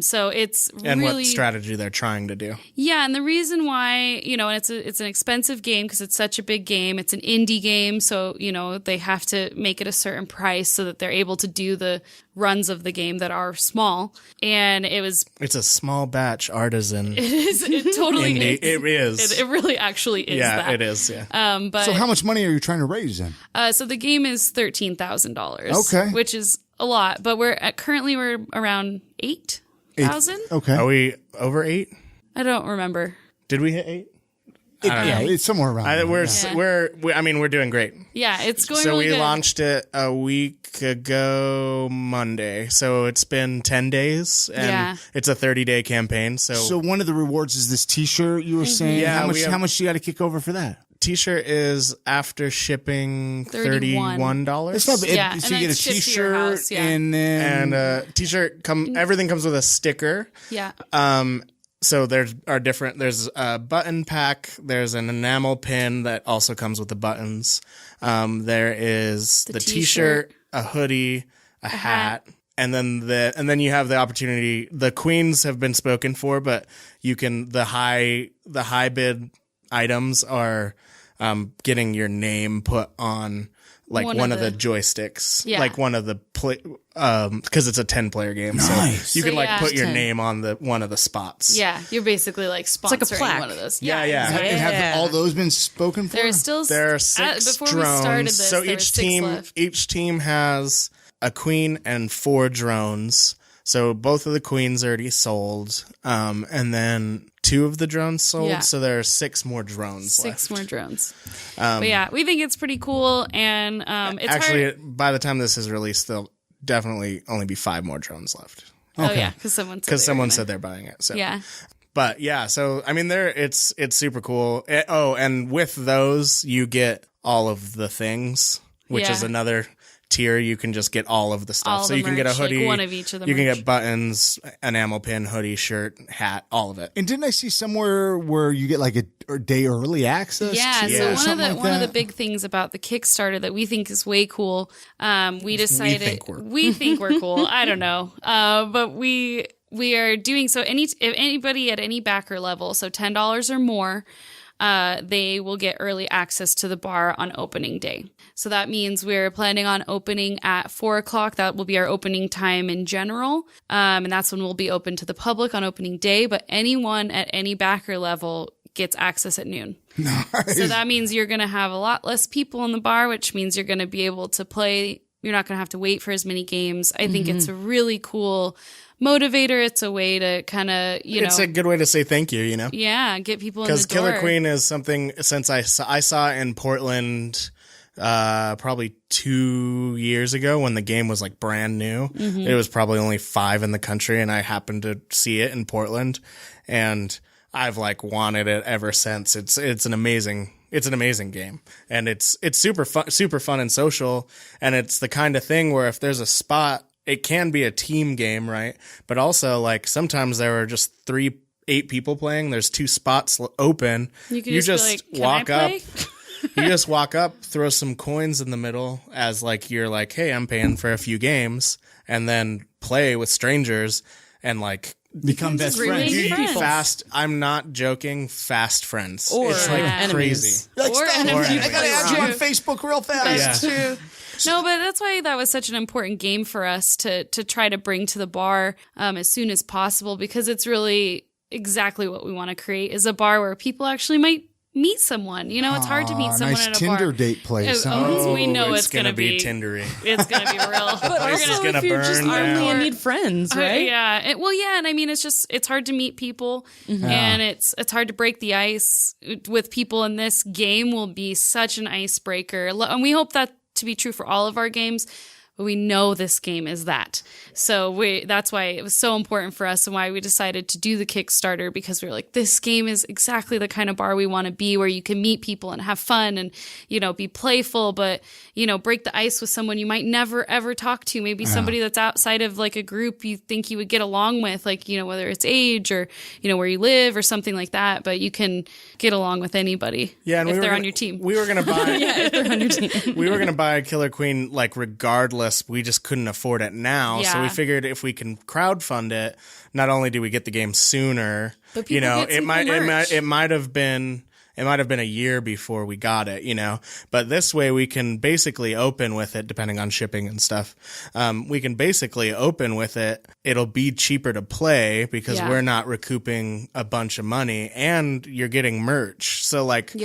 So it's And really what strategy they're trying to do. yeah, and the reason why, and it's an expensive game because it's such a big game. It's an indie game, so, they have to make it a certain price so that they're able to do the runs of the game that are small. And It's a small batch artisan. it totally Indie. is. It is. It really actually is Yeah, that. it is. Yeah. But So how much money are you trying to raise then? so the game is $13,000. Okay. Which is a lot, but currently we're around 8,000. Okay. Are we over 8? I don't remember. Did we hit 8? Yeah, it's somewhere around there. We're doing great. Yeah, it's going So really we good. launched it a week ago Monday. So it's been 10 days and Yeah. it's a 30-day campaign. So So one of the rewards is this T-shirt you were saying. Yeah, how we have- much do you got to kick over for that? T-shirt is after shipping $31. It's not, Yeah, so and you then get a it's shipped to your T-shirt house, yeah. and then T-shirt everything comes with a sticker. Yeah. So there's a button pack, there's an enamel pin that also comes with the buttons. There is the T-shirt, a hoodie, a hat. And then you have the opportunity. The queens have been spoken for, but the high bid items are getting your name put on like one of the joysticks, like one of the because it's a 10-player game, nice. so you can put your 10. name on one of the spots. Yeah, you're basically like sponsoring like a plaque. one of those. Yeah. And have all those been spoken for? There are 6 before drones. we started this, So there were 6 left. each team has a queen and 4 drones. So both of the queens already sold, and then 2 of the drones sold. Yeah. So there are 6 more drones left. 6 more drones. But yeah, we think it's pretty cool, and it's actually hard. by the time this is released, there'll definitely only be 5 more drones left Oh yeah, because someone said they're buying it. So Yeah. But yeah, so I mean, it's super cool. And with those, you get all of the things, which is another tier. You can just get all of the stuff. All So the you can get a merch, like hoodie, one of each of the you can merch. get buttons, enamel pin, hoodie, shirt, hat, all of it. And didn't I see somewhere where you get like a day early access? Yeah, to it so or something like one of the that? big things about the Kickstarter that we think is way cool, we decided We think we're cool. I don't know, but we are doing so. If anybody at any backer level, so $10 or more, they will get early access to the bar on opening day. So that means we're planning on opening at 4:00. That will be our opening time in general. And that's when we'll be open to the public on opening day. But anyone at any backer level gets access at noon. Nice. So that means you're going to have a lot less people in the bar, which means you're going to be able to play. You're not going to have to wait for as many games. I think it's a really cool motivator. It's a way to kind of, It's a good way to say thank you, yeah, get people in the door. Because Killer Queen is something, since I saw it in Portland probably 2 years ago when the game was like brand new. It was probably only 5 in the country, and I happened to see it in Portland, and I've like wanted it ever since. It's an amazing game, and it's super fun and social, and it's the kind of thing where if there's a spot, it can be a team game, right? But also, like, sometimes there are just 8 people playing. There's 2 spots open. You just be like, walk "Can I up. play?" You just walk up, throw some coins in the middle as like you're like, hey, I'm paying for a few games, and then play with strangers and like become best really friends. friends. fast. I'm not joking. Fast friends. Or it's like enemies. crazy. Like, Or stop, enemies. I gotta add you on True. Facebook real fast. That's true. No, but that's why that was such an important game for us to try to bring to the bar as soon as possible, because it's really exactly what we want to create, is a bar where people actually might meet someone. It's hard to meet someone nice at a Tinder bar. date place. We know it's gonna be tindery. It's gonna be real. But also, gonna if you're just burn lonely down. and need friends, right? Yeah. And I mean, it's hard to meet people, and it's hard to break the ice with people. And this game will be such an icebreaker, and we hope that to be true for all of our games. But we know this game is that. So that's why it was so important for us, and why we decided to do the Kickstarter, because we were like, this game is exactly the kind of bar we want to be, where you can meet people and have fun and, be playful, but, break the ice with someone you might never, ever talk to. Maybe somebody that's outside of like a group you think you would get along with, like, whether it's age or, where you live or something like that, but you can get along with anybody if they're on your team. We were gonna buy. If they're on your team. We were gonna buy Killer Queen like regardless. We just couldn't afford it now, so we Yeah. figured if we can crowdfund it, not only do we get the game sooner, But people get some cool merch. it might have been a year before we got it, but this way we can basically open with it, depending on shipping and stuff. We can basically open with it. It'll be cheaper to play because Yeah. we're not recouping a bunch of money, and you're getting merch. So like, for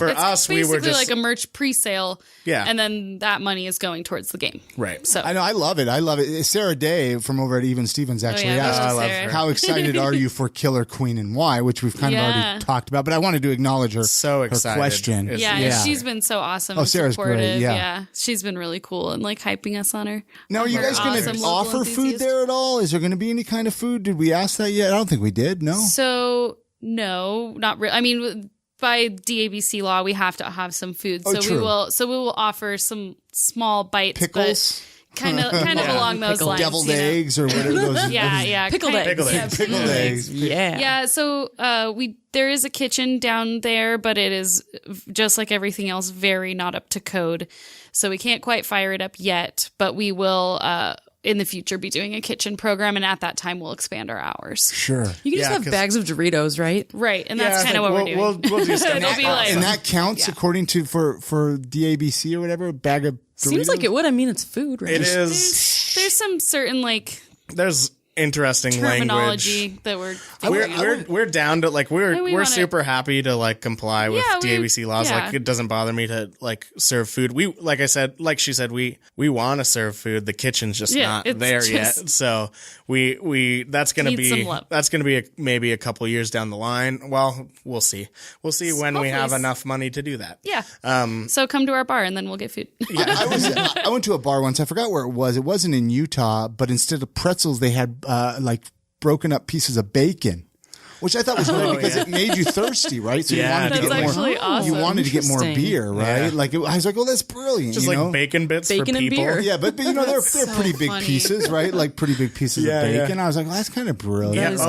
It's us, we were basically just like a merch pre-sale, Yeah. and then that money is going towards the game. right. So I know. I love it. Sarah Day from over at Even Stevens actually yeah, asked, I love Sarah. her. how excited are you for Killer Queen and why? Which we've kind of Yeah. already talked about, but I wanted to acknowledge her, So her excited. question. It's- Yeah, and she's been so awesome. And Sarah's great, supportive. yeah. She's been really cool and like hyping us on her. Now, are you Her guys going awesome to local offer food enthusiast. there at all? Is there going to be any kind of food? Did we ask that yet? I don't think we did. No. So no, not really. I mean, by DABC law, we have to have some food. Oh, so true. we will offer some small bites. Pickles? Kind of along those lines. Deviled eggs or whatever those. Yeah. Pickled eggs. Pickled eggs. Yeah. Yeah, so there is a kitchen down there, but it is just like everything else, very not up to code. So we can't quite fire it up yet, but we will in the future be doing a kitchen program, and at that time we'll expand our hours. Sure. You can just have bags of Doritos, right? Right, and that's kind of what we're doing. We'll do stuff. It'll be like, And that counts according to for DABC or whatever, a bag of Doritos? Seems like it would. I mean, it's food, right? It is. there's some certain like There's interesting terminology language. that We're down to like we're super happy to like comply with DABC laws. Yeah. Like it doesn't bother me to like serve food. We like she said we want to serve food. The kitchen's just not there yet. So we that's gonna be maybe a couple years down the line. Well, we'll see. We'll see when we have enough money to do that. Yeah. So come to our bar and then we'll get food. I went to a bar once. I forgot where it was. It wasn't in Utah, but instead of pretzels, they had like broken up pieces of bacon, which I thought was great because it made you thirsty, right? So you wanted to get more. Awesome. You wanted to get more beer, right? Yeah. Like I was like, oh, that's brilliant. Just like bacon bits for Bacon and people. beer. Yeah, but you know they're pretty big funny. pieces, right? Like pretty big pieces of bacon. I was like, well, that's kind of brilliant.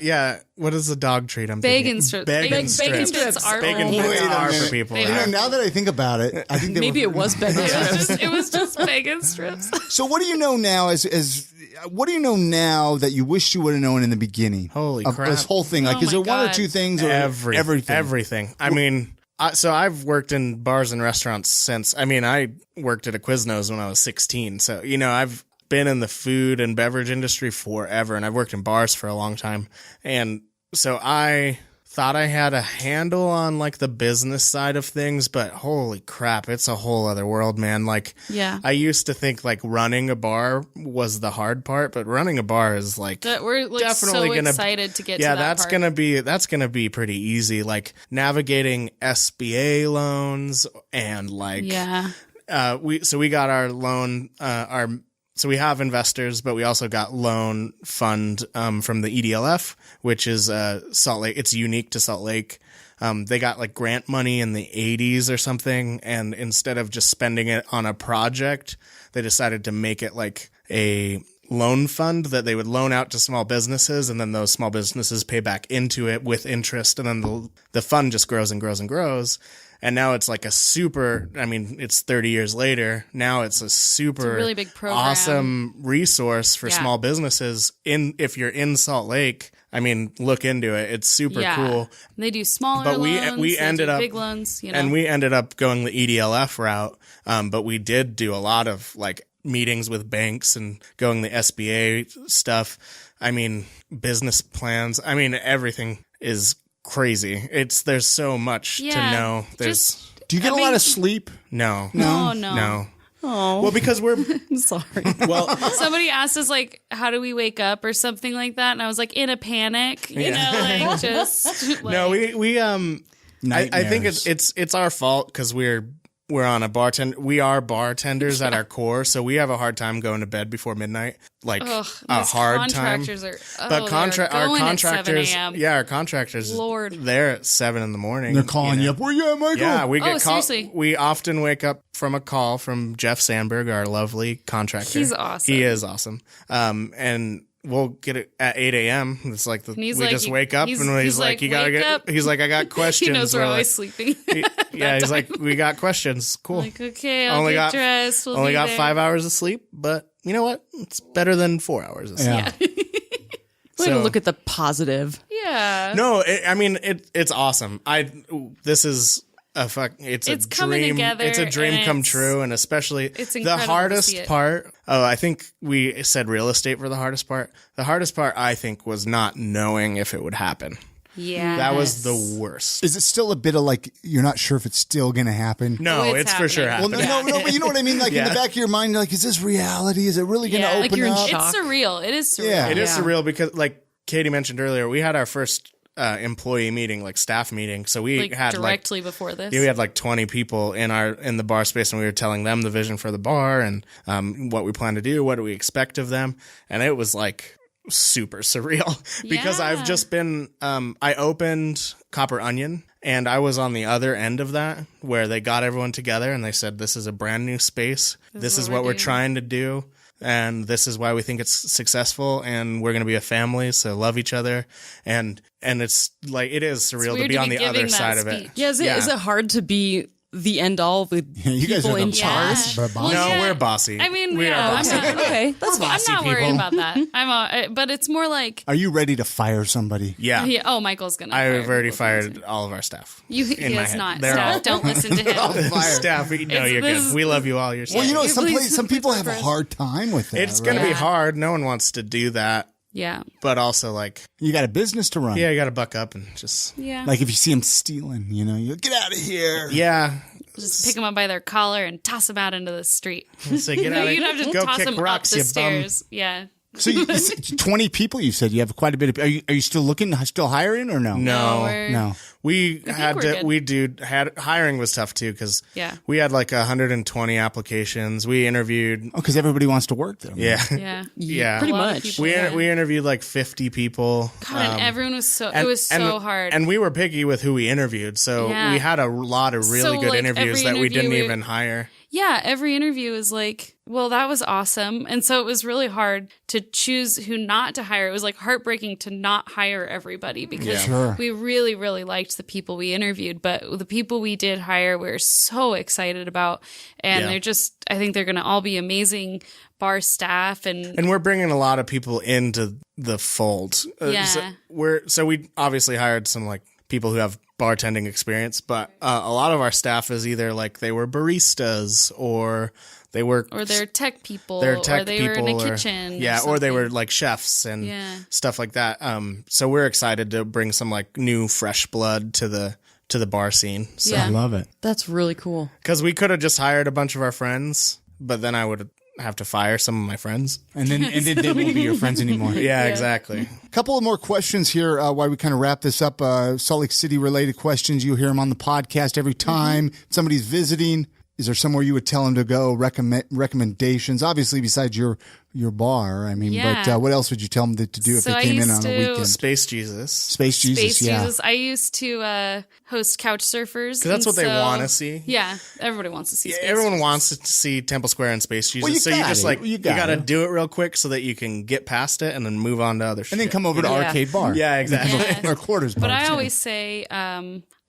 Yeah. What is the dog treat? I'm Bacon thinking? strips. Bacon Bacon strips are Bacon Wait strips a are minute. for people. They You know, are. now that I think about it, I think Maybe it was bacon strips. It was just bacon strips. So what do you know now what do you know now that you wished you would have known in the beginning? Holy of crap. this whole thing. Like, Oh is there my one or God. two things or everything? Everything. I mean, so I've worked in bars and restaurants since, I worked at a Quiznos when I was 16. So, I've been in the food and beverage industry forever, and I've worked in bars for a long time. And so I thought I had a handle on like the business side of things, but holy crap, it's a whole other world, man. Like, Yeah. I used to think like running a bar was the hard part, but running a bar is like We're like definitely so gonna, excited to get to that that's part. that's gonna be pretty easy. Like navigating SBA loans and like we got our loan so we have investors, but we also got loan fund from the EDLF, which is Salt Lake. It's unique to Salt Lake. They got like grant money in the 80s or something, and instead of just spending it on a project, they decided to make it like a loan fund that they would loan out to small businesses, and then those small businesses pay back into it with interest, and then the fund just grows and grows and grows. And now it's like it's 30 years later. Now it's a super really big program. awesome resource for small businesses if you're in Salt Lake. Look into it. It's super cool. They do smaller But loans. we they ended do up big loans, and we ended up going the EDLF route. But we did do a lot of like meetings with banks and going the SBA stuff. Business plans. Everything is crazy. There's so much to know. Do you get a lot of sleep? No. No. Oh, Well, because we're I'm sorry. well. Somebody asked us like, how do we wake up or something like that, and I was like, in a panic, like just like, No, we I think Nightmares. it's our fault because we're on a bartender. We are bartenders at our core, so we have a hard time going to bed before midnight. Like a hard time. Contractors are, But our contractors, at 7 a.m. our contractors, Lord. they're at 7 a.m. They're calling you up. Where you at, Michael? Yeah, we get seriously? We often wake up from a call from Jeff Sandberg, our lovely contractor. He's awesome. He is awesome. And we'll get it at 8 a.m. It's like we just wake up and he's like, you gotta wake get. up. He's like, I got questions. He knows we're We're always like, sleeping. yeah, he's like, we got questions. Cool. Like, okay, I'll get dressed. We'll only be got there. 5 hours of sleep, but you know what? It's better than 4 hours of sleep. Yeah. Way to look at the positive. Yeah. No, it's awesome. This is it's a coming dream. together, It's a dream and come true, and especially it's the incredible to hardest see it. part. Oh, I think we said real estate for the hardest part. The hardest part, I think, was not knowing if it would happen. Yeah. That was the worst. Is it still a bit of like you're not sure if it's still going to happen? No, Oh, it's for sure happening. happening. Well, no, but you know what I mean? Like in Yeah. the back of your mind, like, is this reality? Is it really going to Yeah. open Like you're in up? shock. It's surreal. It is surreal. Yeah. It is surreal because, like Katy mentioned earlier, we had our first employee meeting, like staff meeting. So we Like had directly before this. Yeah, we had like 20 people in the bar space, and we were telling them the vision for the bar and what we plan to do, what do we expect of them, and it was like super surreal because Yeah. I've just been, I opened Copper Onion and I was on the other end of that where they got everyone together and they said, this is a brand new space. This is what we're doing. trying to do. And this is why we think it's successful and we're going to be a family. So love each other. And it's like, it is surreal to weird be to on be the other giving that side of it. speech. Yeah, is it hard to be the end all with you guys people are the in boss. charge? Boss. No, yeah. we're bossy. I mean, we yeah, are bossy. Okay, that's I'm not worried about that. But it's more like, Are you ready to fire somebody? Yeah. yeah, oh, Michael's gonna. I've fire already people. fired all of our staff. He in my is head. not. They're Staff, all- don't listen to him. Staff, no, you're this- good. We love you all. You're Well, you know, Please, some people please have a first. hard time with that. it's going to right? be hard. No one wants to do that. Yeah, But also, like, You got a business to run. yeah, you got to buck up and just, yeah. Like if you see them stealing, you know, you get out of here. yeah. Just pick them up by their collar and toss them out into the street. So get out of You'd have to go toss kick them rocks, up the you stairs. Yeah. So you 20 people, you said you have quite a bit of, are you still looking, still hiring or no? bum. No. No. We had we're to, good. hiring was tough too because Yeah. we had like 120 applications. We interviewed, Oh, because everybody wants to work there. yeah. Yeah. Yeah. Pretty A lot of much. people, We, yeah. we interviewed like 50 people. God, and everyone was so. It And- was so hard. And we were picky with who we interviewed. So Yeah. we had a lot of really So, good like, interviews every that we interview didn't we- even hire. Yeah, every interview is like, well, that was awesome. And so it was really hard to choose who not to hire. It was like heartbreaking to not hire everybody because Yeah. Sure. we really, really liked the people we interviewed. But the people we did hire, we were so excited about. And Yeah. they're just, I think they're going to all be amazing bar staff. And And we're bringing a lot of people into the fold. Yeah. So we obviously hired some like people who have bartending experience, but a lot of our staff is either like they were baristas or they work or they're tech people, they're tech or they people were in a or- kitchen. yeah, or they were like chefs and Yeah. stuff like that. So we're excited to bring some like new fresh blood to the bar scene. So Yeah. I love it. That's really cool. because we could have just hired a bunch of our friends, but then I would have to fire some of my friends. And then they won't be your friends anymore. Yeah, exactly. Couple of more questions here while we kind of wrap this up. Salt Lake City related questions. You hear them on the podcast every time somebody's visiting. Is there somewhere you would tell them to go? Recommendations, obviously, besides your bar. I mean, Yeah. but what else would you tell them to do if So they I came in used on a to- weekend? Space Jesus. Space Jesus, Space yeah. Jesus. I used to host couch surfers. Because that's and what they so- want to see. Yeah, everybody wants to see. Space Everyone Jesus. wants to see Temple Square and Space Jesus. Well, you so you got just it. like, You you got got to it. do it real quick so that you can get past it and then move on to other shit. And then come over to Yeah. Arcade Bar. Yeah, exactly. Yeah. Or Quarters Bar. But I too. always say,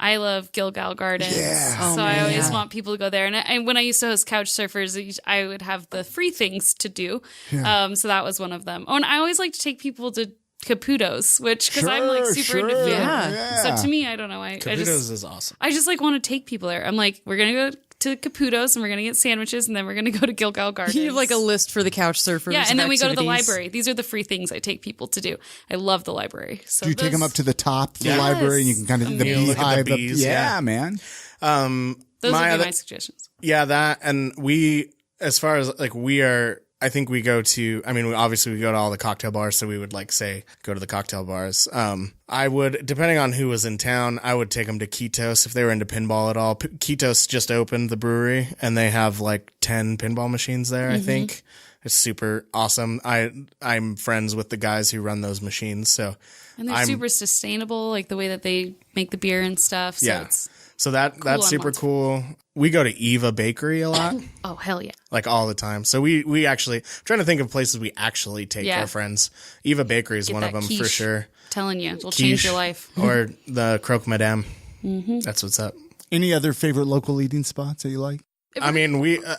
I love Gilgal Gardens. Yeah. So I always want people to go there. And when I used to host couch surfers, I would have the free things to do. So that was one of them. Oh, and I always like to take people to Caputo's, which, because I'm like super into food. Yeah. So to me, I don't know. I Caputo's just, is awesome. I just like want to take people there. I'm like, we're going to go to Caputo's and we're going to get sandwiches and then we're going to go to Gilgal Gardens. You have like a list for the couch surfers. Yeah, and then of we go to the activities. library. These are the free things I take people to do. I love the library. So Do you take them those- up to the top of the Yes. library and you can kind of the You look at the beehive? bees, yeah, yeah. man. Those would be other- my suggestions. Yeah, that. And we, as far as like we are, I think we go to, I mean, obviously we go to all the cocktail bars. So we would like say, go to the cocktail bars. I would, depending on who was in town, I would take them to Kitos if they were into pinball at all. Kitos just opened the brewery and they have like 10 pinball machines there, I think. It's super awesome. I'm friends with the guys who run those machines. So And they're super sustainable, like the way that they make the beer and stuff. So yeah. it's, So that's on super lots of- cool. We go to Eva Bakery a lot. oh, hell yeah. Like all the time. So we actually trying to think of places we actually take Yeah. our friends. Eva Bakery is Get one of that them for quiche. sure. Telling you, it'll change Quiche your life. or the Croque Madame. That's what's up. Any other favorite local eating spots that you like? I mean,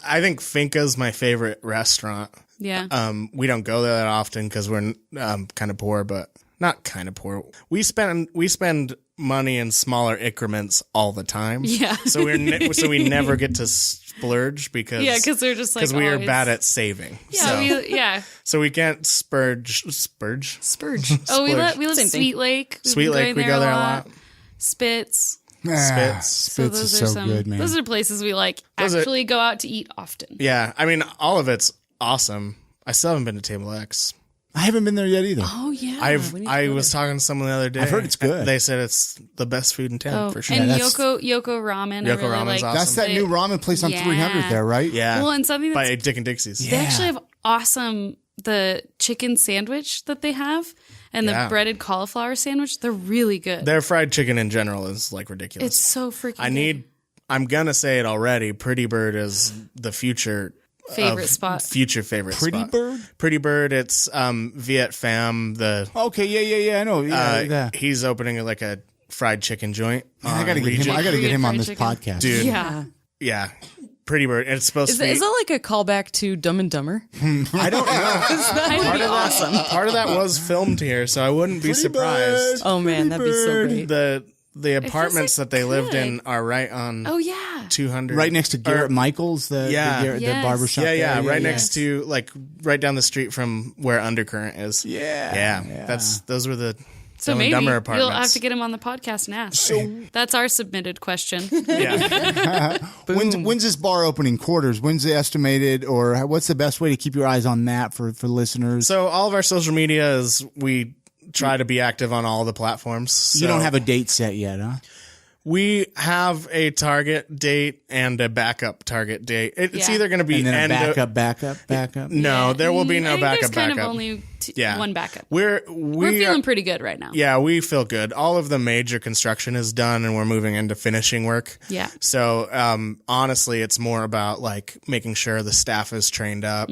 I think Finca's my favorite restaurant. Yeah. We don't go there that often because we're kind of poor, but not kind of poor. We spend money in smaller increments all the time. Yeah. So we never get to splurge because Yeah, 'cause they're just, like, because we are always- bad at saving. yeah, So we can't spurge. Spurge. Oh, we love Same thing. Sweet Lake. We've Sweet been Lake, we going go there a a lot. Spitz. Spitz. So Spitz those is are so good, man. Those are places we like Those are- actually go out to eat often. Yeah, I mean, all of it's awesome. I still haven't been to Table X. I haven't been there yet either. Oh yeah. I was talking to someone the other day. I've heard it's good. They said it's the best food in town for sure. And that's- Yoko Ramen. I Yoko really Ramen's like. awesome. That's that new ramen place on Yeah. 300 there, right? Yeah. Well, and something that's by Dick and Dixie's. they actually have awesome the chicken sandwich that they have and the breaded cauliflower sandwich. They're really good. Their fried chicken in general is like ridiculous. It's so freaking good. I'm going to say it already. Pretty Bird is the future favorite spot. Future favorite Pretty spot. Bird? Pretty Bird, it's Viet Pham. Okay, yeah, I know. Yeah. He's opening like a fried chicken joint. I got to get him on this podcast. Dude. Yeah. Pretty Bird. And it's supposed to be. Is that like a callback to Dumb and Dumber? I don't know. Part of that was filmed here, so I wouldn't be surprised. Oh man, that'd be so great. The apartments that they lived in are right on 200. Right next to Garrett Michaels, the barbershop. Yeah, right next to, like, right down the street from where Undercurrent is. Yeah. Those were the so Dumb and maybe Dumber apartments. you'll have to get him on the podcast and ask. That's our submitted question. Yeah. When's this bar opening? Quarters? When's it estimated? Or what's the best way to keep your eyes on that for listeners? So all of our social media is we try to be active on all the platforms. So you don't have a date set yet, huh? We have a target date and a backup target date. It's either going to be and then a backup. No, there will be no backup. There's kind of only one backup. We're feeling pretty good right now. Yeah, we feel good. All of the major construction is done, and we're moving into finishing work. Yeah. So honestly, it's more about like making sure the staff is trained up.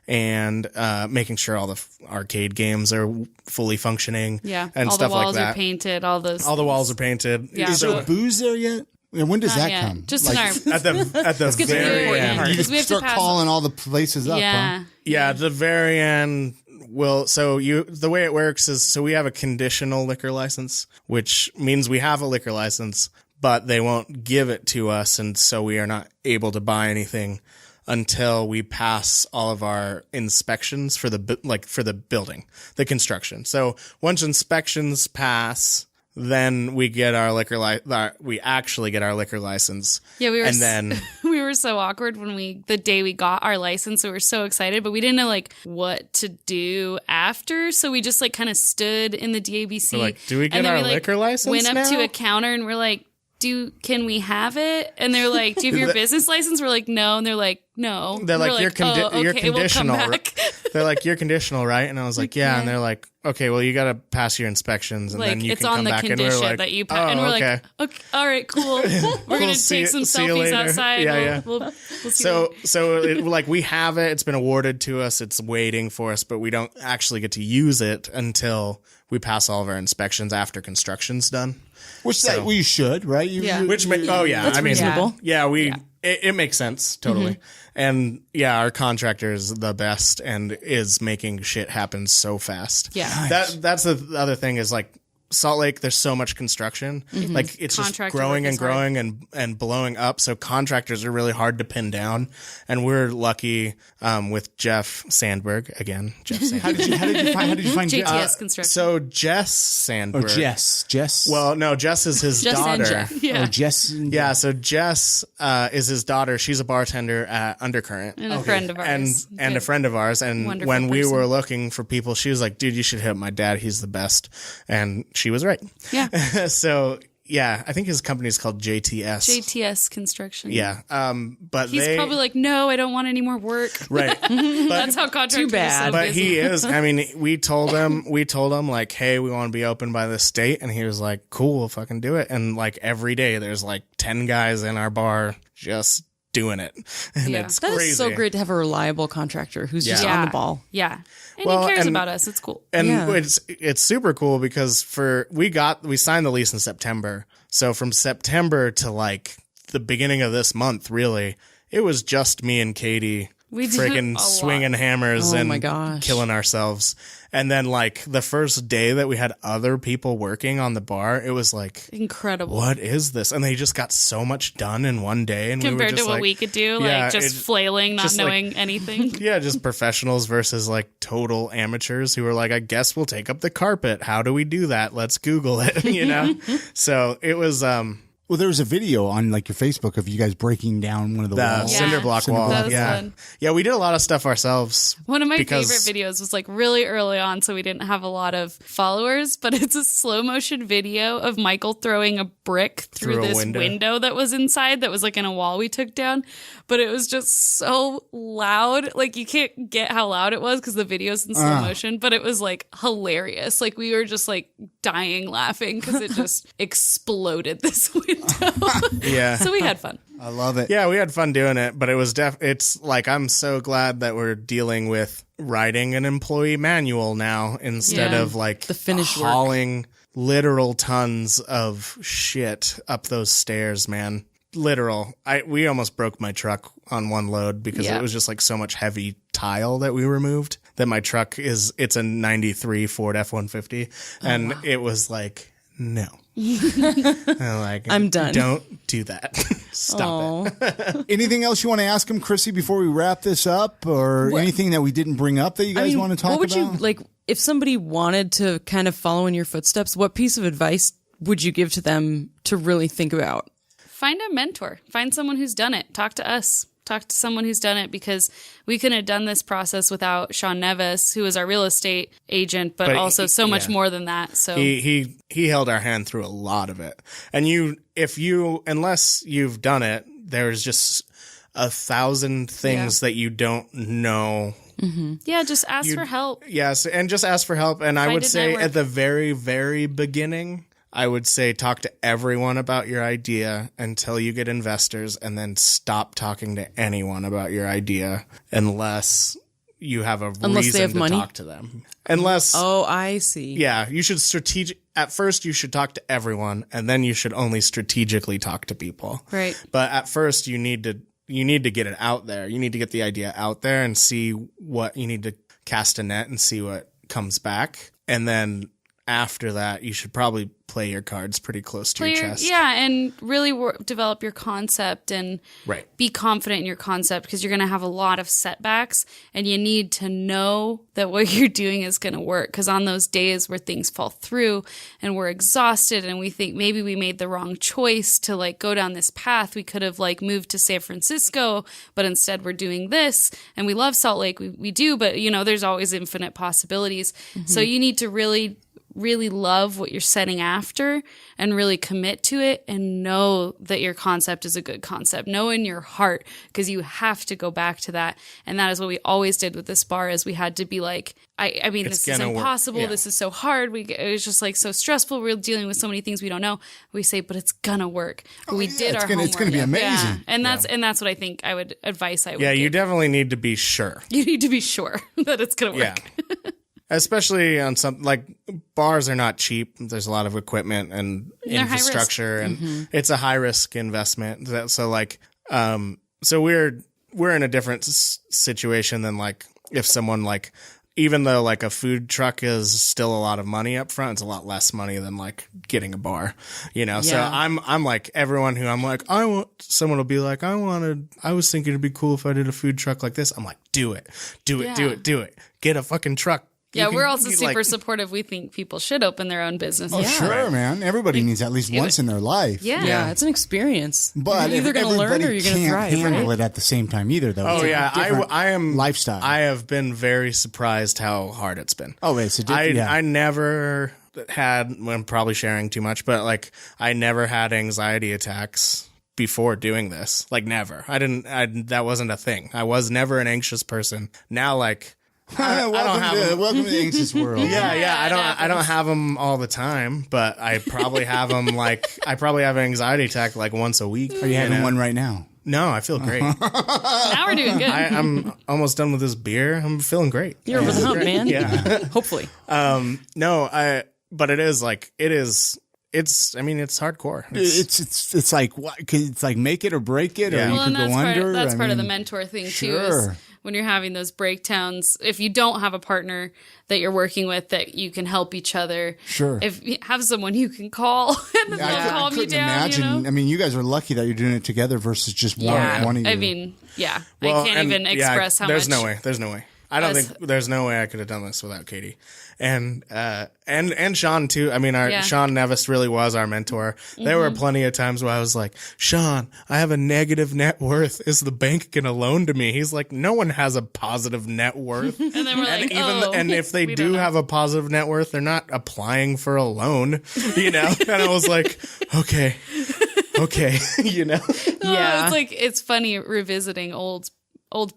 And making sure all the arcade games are fully functioning. Yeah, and all stuff the walls like that. are painted. All the walls are painted. Yeah. Is there booze there yet? When does that come? Just in our at the very end. You just start calling all the places up. Huh? Yeah, at the very end. The way it works is so we have a conditional liquor license, which means we have a liquor license, but they won't give it to us, and so we are not able to buy anything until we pass all of our inspections for the building, the construction. So once inspections pass, then we get our we actually get our liquor license. Yeah, then we were so awkward the day we got our license. We were so excited, but we didn't know like what to do after. So we just like kind of stood in the DABC. We're like, do we get our liquor license? Went up now? to a counter and we're like, can we have it? And they're like, do you have your business license? We're like, no. And they're like, no. They're like, you're conditional. We'll come back. They're like, you're conditional, right? And I was like, yeah. And they're like, okay, well, you got to pass your inspections, and then you can come back. It's on the condition that you pass. And we're like, okay, all right, cool. We're going to take some selfies outside. Yeah. We'll see so we have it. It's been awarded to us. It's waiting for us, but we don't actually get to use it until we pass all of our inspections after construction's done. Which we should, right? That's reasonable. It makes sense totally. And our contractor is the best and is making shit happen so fast. Yeah, nice. That's the other thing is like Salt Lake, there's so much construction. Like it's just growing and growing and blowing up. So contractors are really hard to pin down. And we're lucky with Jeff Sandberg again. Jeff Sandberg. How did you find JTS Construction? So Jess Sandberg. Jess. Well, no, Jess is his daughter. Jeff. Yeah. Jess. Yeah. So Jess is his daughter. She's a bartender at Undercurrent. And a friend of ours. And a friend of ours. And wonderful when we person. were looking for people, she was like, dude, you should hit my dad. He's the best. And she was right. Yeah. So I think his company is called JTS. JTS Construction. Yeah. But he's probably like, no, I don't want any more work. Right. That's how contractors Too bad. are so But busy. he is. I mean, we told him like, hey, we want to be open by this date, and he was like, cool, we'll fucking do it. And like every day, there's like 10 guys in our bar just doing it, and it's That crazy. is so great to have a reliable contractor who's just on the ball. Yeah. And he cares about us. It's cool. And it's super cool because we signed the lease in September. So from September to like the beginning of this month, really, it was just me and Katy freaking swinging hammers and killing ourselves. And then like the first day that we had other people working on the bar, it was like incredible. What is this? And they just got so much done in one day. And compared we were just to what we could do, flailing, not knowing anything. Yeah, just professionals versus like total amateurs who were like, I guess we'll take up the carpet. How do we do that? Let's Google it, you know? So it was Well, there was a video on like your Facebook of you guys breaking down one of the walls. Cinder block wall. That was Yeah. fun. Yeah, we did a lot of stuff ourselves. One of my because- favorite videos was like really early on, so we didn't have a lot of followers, but it's a slow motion video of Michael throwing a brick through Through a this window. window that was inside that was like in a wall we took down. But it was just so loud. Like you can't get how loud it was because the video's in slow motion, but it was like hilarious. Like we were just like dying laughing because it just exploded this window. Yeah. So we had fun. I love it. Yeah, we had fun doing it, but it was it's like I'm so glad that we're dealing with writing an employee manual now instead Yeah. of like The finished work. hauling literal tons of shit up those stairs, man. Literal. We almost broke my truck on one load because Yeah. it was just like so much heavy tile that we removed that my truck it's a 93 Ford F-150 and it was like no. I'm done. Don't do that. Stop it. Anything else you want to ask him, Chrissy, before we wrap this up, or anything that we didn't bring up that you guys want to talk what would about? you like if somebody wanted to kind of follow in your footsteps? What piece of advice would you give to them to really think about? Find a mentor. Find someone who's done it. Talk to us. Talk to someone who's done it because we couldn't have done this process without Sean Nevis, who is our real estate agent, but also so much more than that. So he held our hand through a lot of it. And unless you've done it, there's just 1,000 things that you don't know. yeah, just ask for help. Yes, and just ask for help. And I Find would a say network. at the very, very beginning, I would say talk to everyone about your idea until you get investors and then stop talking to anyone about your idea unless you have a Unless reason they have to money? talk to them. Unless Oh, I see. yeah, you should at first you should talk to everyone and then you should only strategically talk to people. Right. But at first you need to get it out there. You need to get the idea out there and see what you need to cast a net and see what comes back. And then after that, you should probably play your cards pretty close to your chest. Yeah, and really develop your concept and Right. be confident in your concept because you're going to have a lot of setbacks and you need to know that what you're doing is going to work because on those days where things fall through and we're exhausted and we think maybe we made the wrong choice to like go down this path, we could have like moved to San Francisco, but instead we're doing this and we love Salt Lake. We do, but you know, there's always infinite possibilities. So you need to really love what you're setting after and really commit to it and know that your concept is a good concept. Know in your heart because you have to go back to that. And that is what we always did with this bar is we had to be like, I mean, It's this is gonna work. impossible. Yeah. This is so hard. It was just like so stressful. We're dealing with so many things we don't know. We say, but it's gonna work. But we did our homework. It's gonna be amazing. Yeah. And that's what I think I would advise I would Yeah, you give. definitely need to be sure. You need to be sure that it's gonna Yeah. work. Especially on some like bars are not cheap. There's a lot of equipment and They're high risk. infrastructure and it's a high risk investment. So like, so we're in a different situation than like if someone like, even though like a food truck is still a lot of money up front, it's a lot less money than like getting a bar, you know? So Yeah. I'm like everyone who I'm like, someone will be like, I was thinking it'd be cool if I did a food truck like this. I'm like, do it. Get a fucking truck. Yeah, You we're can- also you, super like- supportive. We think people should open their own business. Oh, sure, man. Everybody needs at least once in their life. Yeah. Yeah, it's an experience. But you're either going to learn or everybody you're going to can't thrive. handle Right? it at the same time either, though. Oh It's a yeah, different I am lifestyle. I have been very surprised how hard it's been. Oh, it's a different. I never had. I'm probably sharing too much, but like I never had anxiety attacks before doing this. Like never. That wasn't a thing. I was never an anxious person. Now like. Welcome to the anxious world. Yeah. I don't have them all the time, but I probably have them I probably have an anxiety attack like once a week. Are you having one right now? No, I feel great. Now we're doing good. I'm almost done with this beer. I'm feeling great. You're over the hump, man. Yeah. Hopefully. But it is it's hardcore. It's like what? It's like make it or break it, Yeah. or you Well, could and go under. that's I part of the mean, mentor thing too. sure. Is when you're having those breakdowns, if you don't have a partner that you're working with that you can help each other. Sure. If you have someone you can call and then I calm you couldn't down. imagine. You know? I mean, you guys are lucky that you're doing it together versus just one of you. I mean, yeah. Well, I can't and, even yeah, express how there's much. no way. There's no way. I don't think there's no way I could have done this without Katy. And Sean too. I mean, Sean Nevis really was our mentor. There were plenty of times where I was like, Sean, I have a negative net worth. Is the bank going to loan to me? He's like, no one has a positive net worth. And then we're like, and if they do have a positive net worth, they're not applying for a loan, And I was like, okay, Yeah. It's like, it's funny revisiting old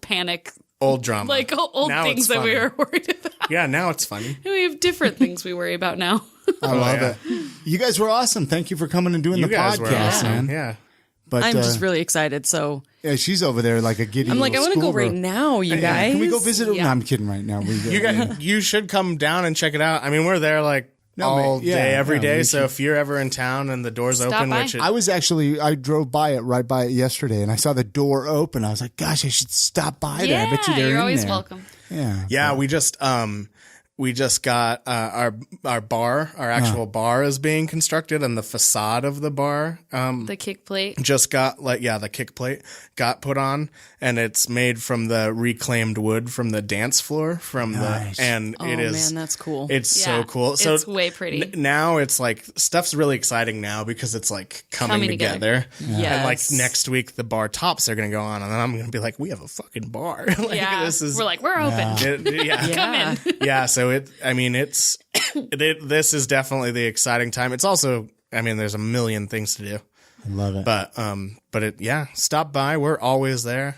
panic, old drama, like old now things that we were worried about. Yeah, now it's funny. We have different things we worry about now. I love it. You guys were awesome. Thank you for coming and doing the guys podcast, were awesome. man. Yeah. But I'm just really excited. So yeah, she's over there like a giddy. I'm like, I little want to go schoolgirl. right now, you guys. Can we go visit her? Yeah. No, I'm kidding. Right now, You should come down and check it out. I mean, we're there like all day, every day. So if you're ever in town and the door's open, by. I drove by it yesterday, and I saw the door open. I was like, gosh, I should stop by there. I bet you they're you're in always there. welcome. Yeah, we just got our bar, our actual bar is being constructed, and the facade of the bar The kick plate. just got the kick plate got put on, and it's made from the reclaimed wood from the dance floor and it is man, that's cool. It's so cool. So it's way pretty. Now it's like stuff's really exciting now because it's like coming together. Yes. And like next week the bar tops are going to go on, and then I'm going to be like, we have a fucking bar. We're like, we're open. Come in. Yeah, so this is definitely the exciting time. It's also, there's a million things to do. I love it. But stop by. We're always there.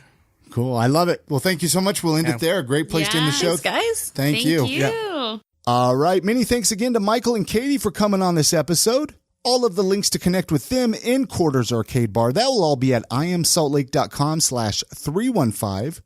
Cool. I love it. Well, thank you so much. We'll end it there. Great place to end the show. Guys. Thank you. Yeah. All right. Many thanks again to Michael and Katy for coming on this episode. All of the links to connect with them in Quarters Arcade Bar, that will all be at imsaltlake.com/315.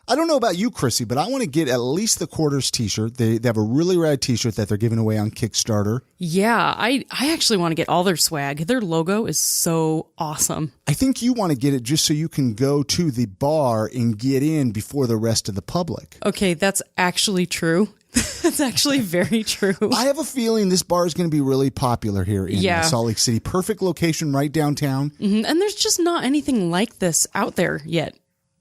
I don't know about you, Chrissy, but I want to get at least the Quarters t-shirt. They have a really rad t-shirt that they're giving away on Kickstarter. Yeah, I actually want to get all their swag. Their logo is so awesome. I think you want to get it just so you can go to the bar and get in before the rest of the public. Okay, that's actually true. That's actually very true. I have a feeling this bar is going to be really popular here in Salt Lake City. Perfect location right downtown. Mm-hmm. And there's just not anything like this out there yet.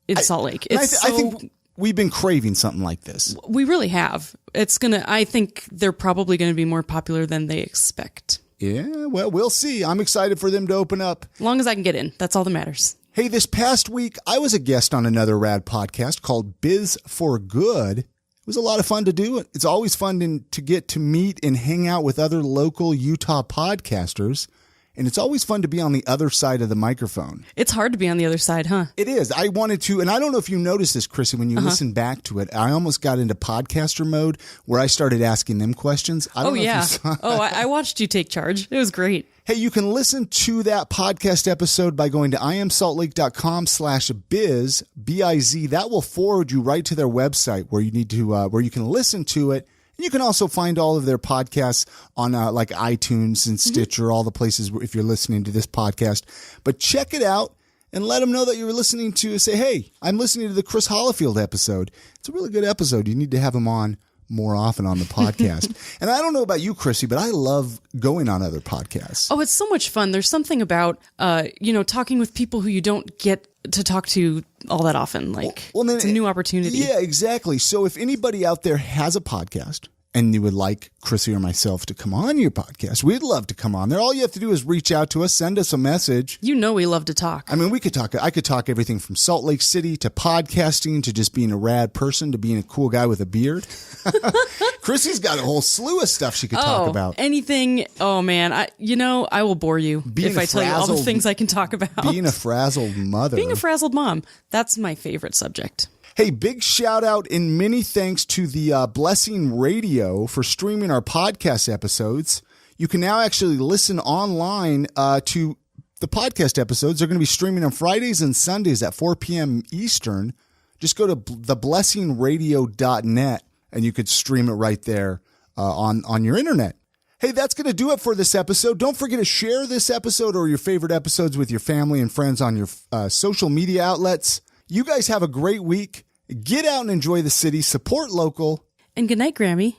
In Salt Lake. I think we've been craving something like this. We really have. I think they're probably going to be more popular than they expect. Yeah, well, we'll see. I'm excited for them to open up. As long as I can get in. That's all that matters. Hey, this past week, I was a guest on another rad podcast called Biz for Good. It was a lot of fun to do. It's always fun to get to meet and hang out with other local Utah podcasters. And it's always fun to be on the other side of the microphone. It's hard to be on the other side, huh? It is. I wanted to, and I don't know if you noticed this, Chrissy, when you listen back to it, I almost got into podcaster mode where I started asking them questions. I don't know if you saw. I watched you take charge. It was great. Hey, you can listen to that podcast episode by going to imsaltlake.com/biz, B-I-Z. That will forward you right to their website where you need to, where you can listen to it. You can also find all of their podcasts on like iTunes and Stitcher, all the places if you're listening to this podcast. But check it out and let them know that you're listening to. Say, hey, I'm listening to the Chris Hollifield episode. It's a really good episode. You need to have him on more often on the podcast. And I don't know about you, Chrissy, but I love going on other podcasts. Oh, it's so much fun. There's something about, talking with people who you don't get to talk to all that often. It's a new opportunity. Yeah, exactly. So if anybody out there has a podcast and you would like Chrissy or myself to come on your podcast, we'd love to come on there. All you have to do is reach out to us, send us a message. You know we love to talk. I mean, we could talk. I could talk everything from Salt Lake City to podcasting to just being a rad person to being a cool guy with a beard. Chrissy's got a whole slew of stuff she could talk about. Anything. Oh, man. I will bore you if I tell you all the things I can talk about. Being a frazzled mother. Being a frazzled mom. That's my favorite subject. Hey, big shout out and many thanks to the Blessing Radio for streaming our podcast episodes. You can now actually listen online to the podcast episodes. They're going to be streaming on Fridays and Sundays at 4 p.m. Eastern. Just go to theblessingradio.net and you could stream it right there on your internet. Hey, that's going to do it for this episode. Don't forget to share this episode or your favorite episodes with your family and friends on your social media outlets. You guys have a great week. Get out and enjoy the city. Support local. And good night, Grammy.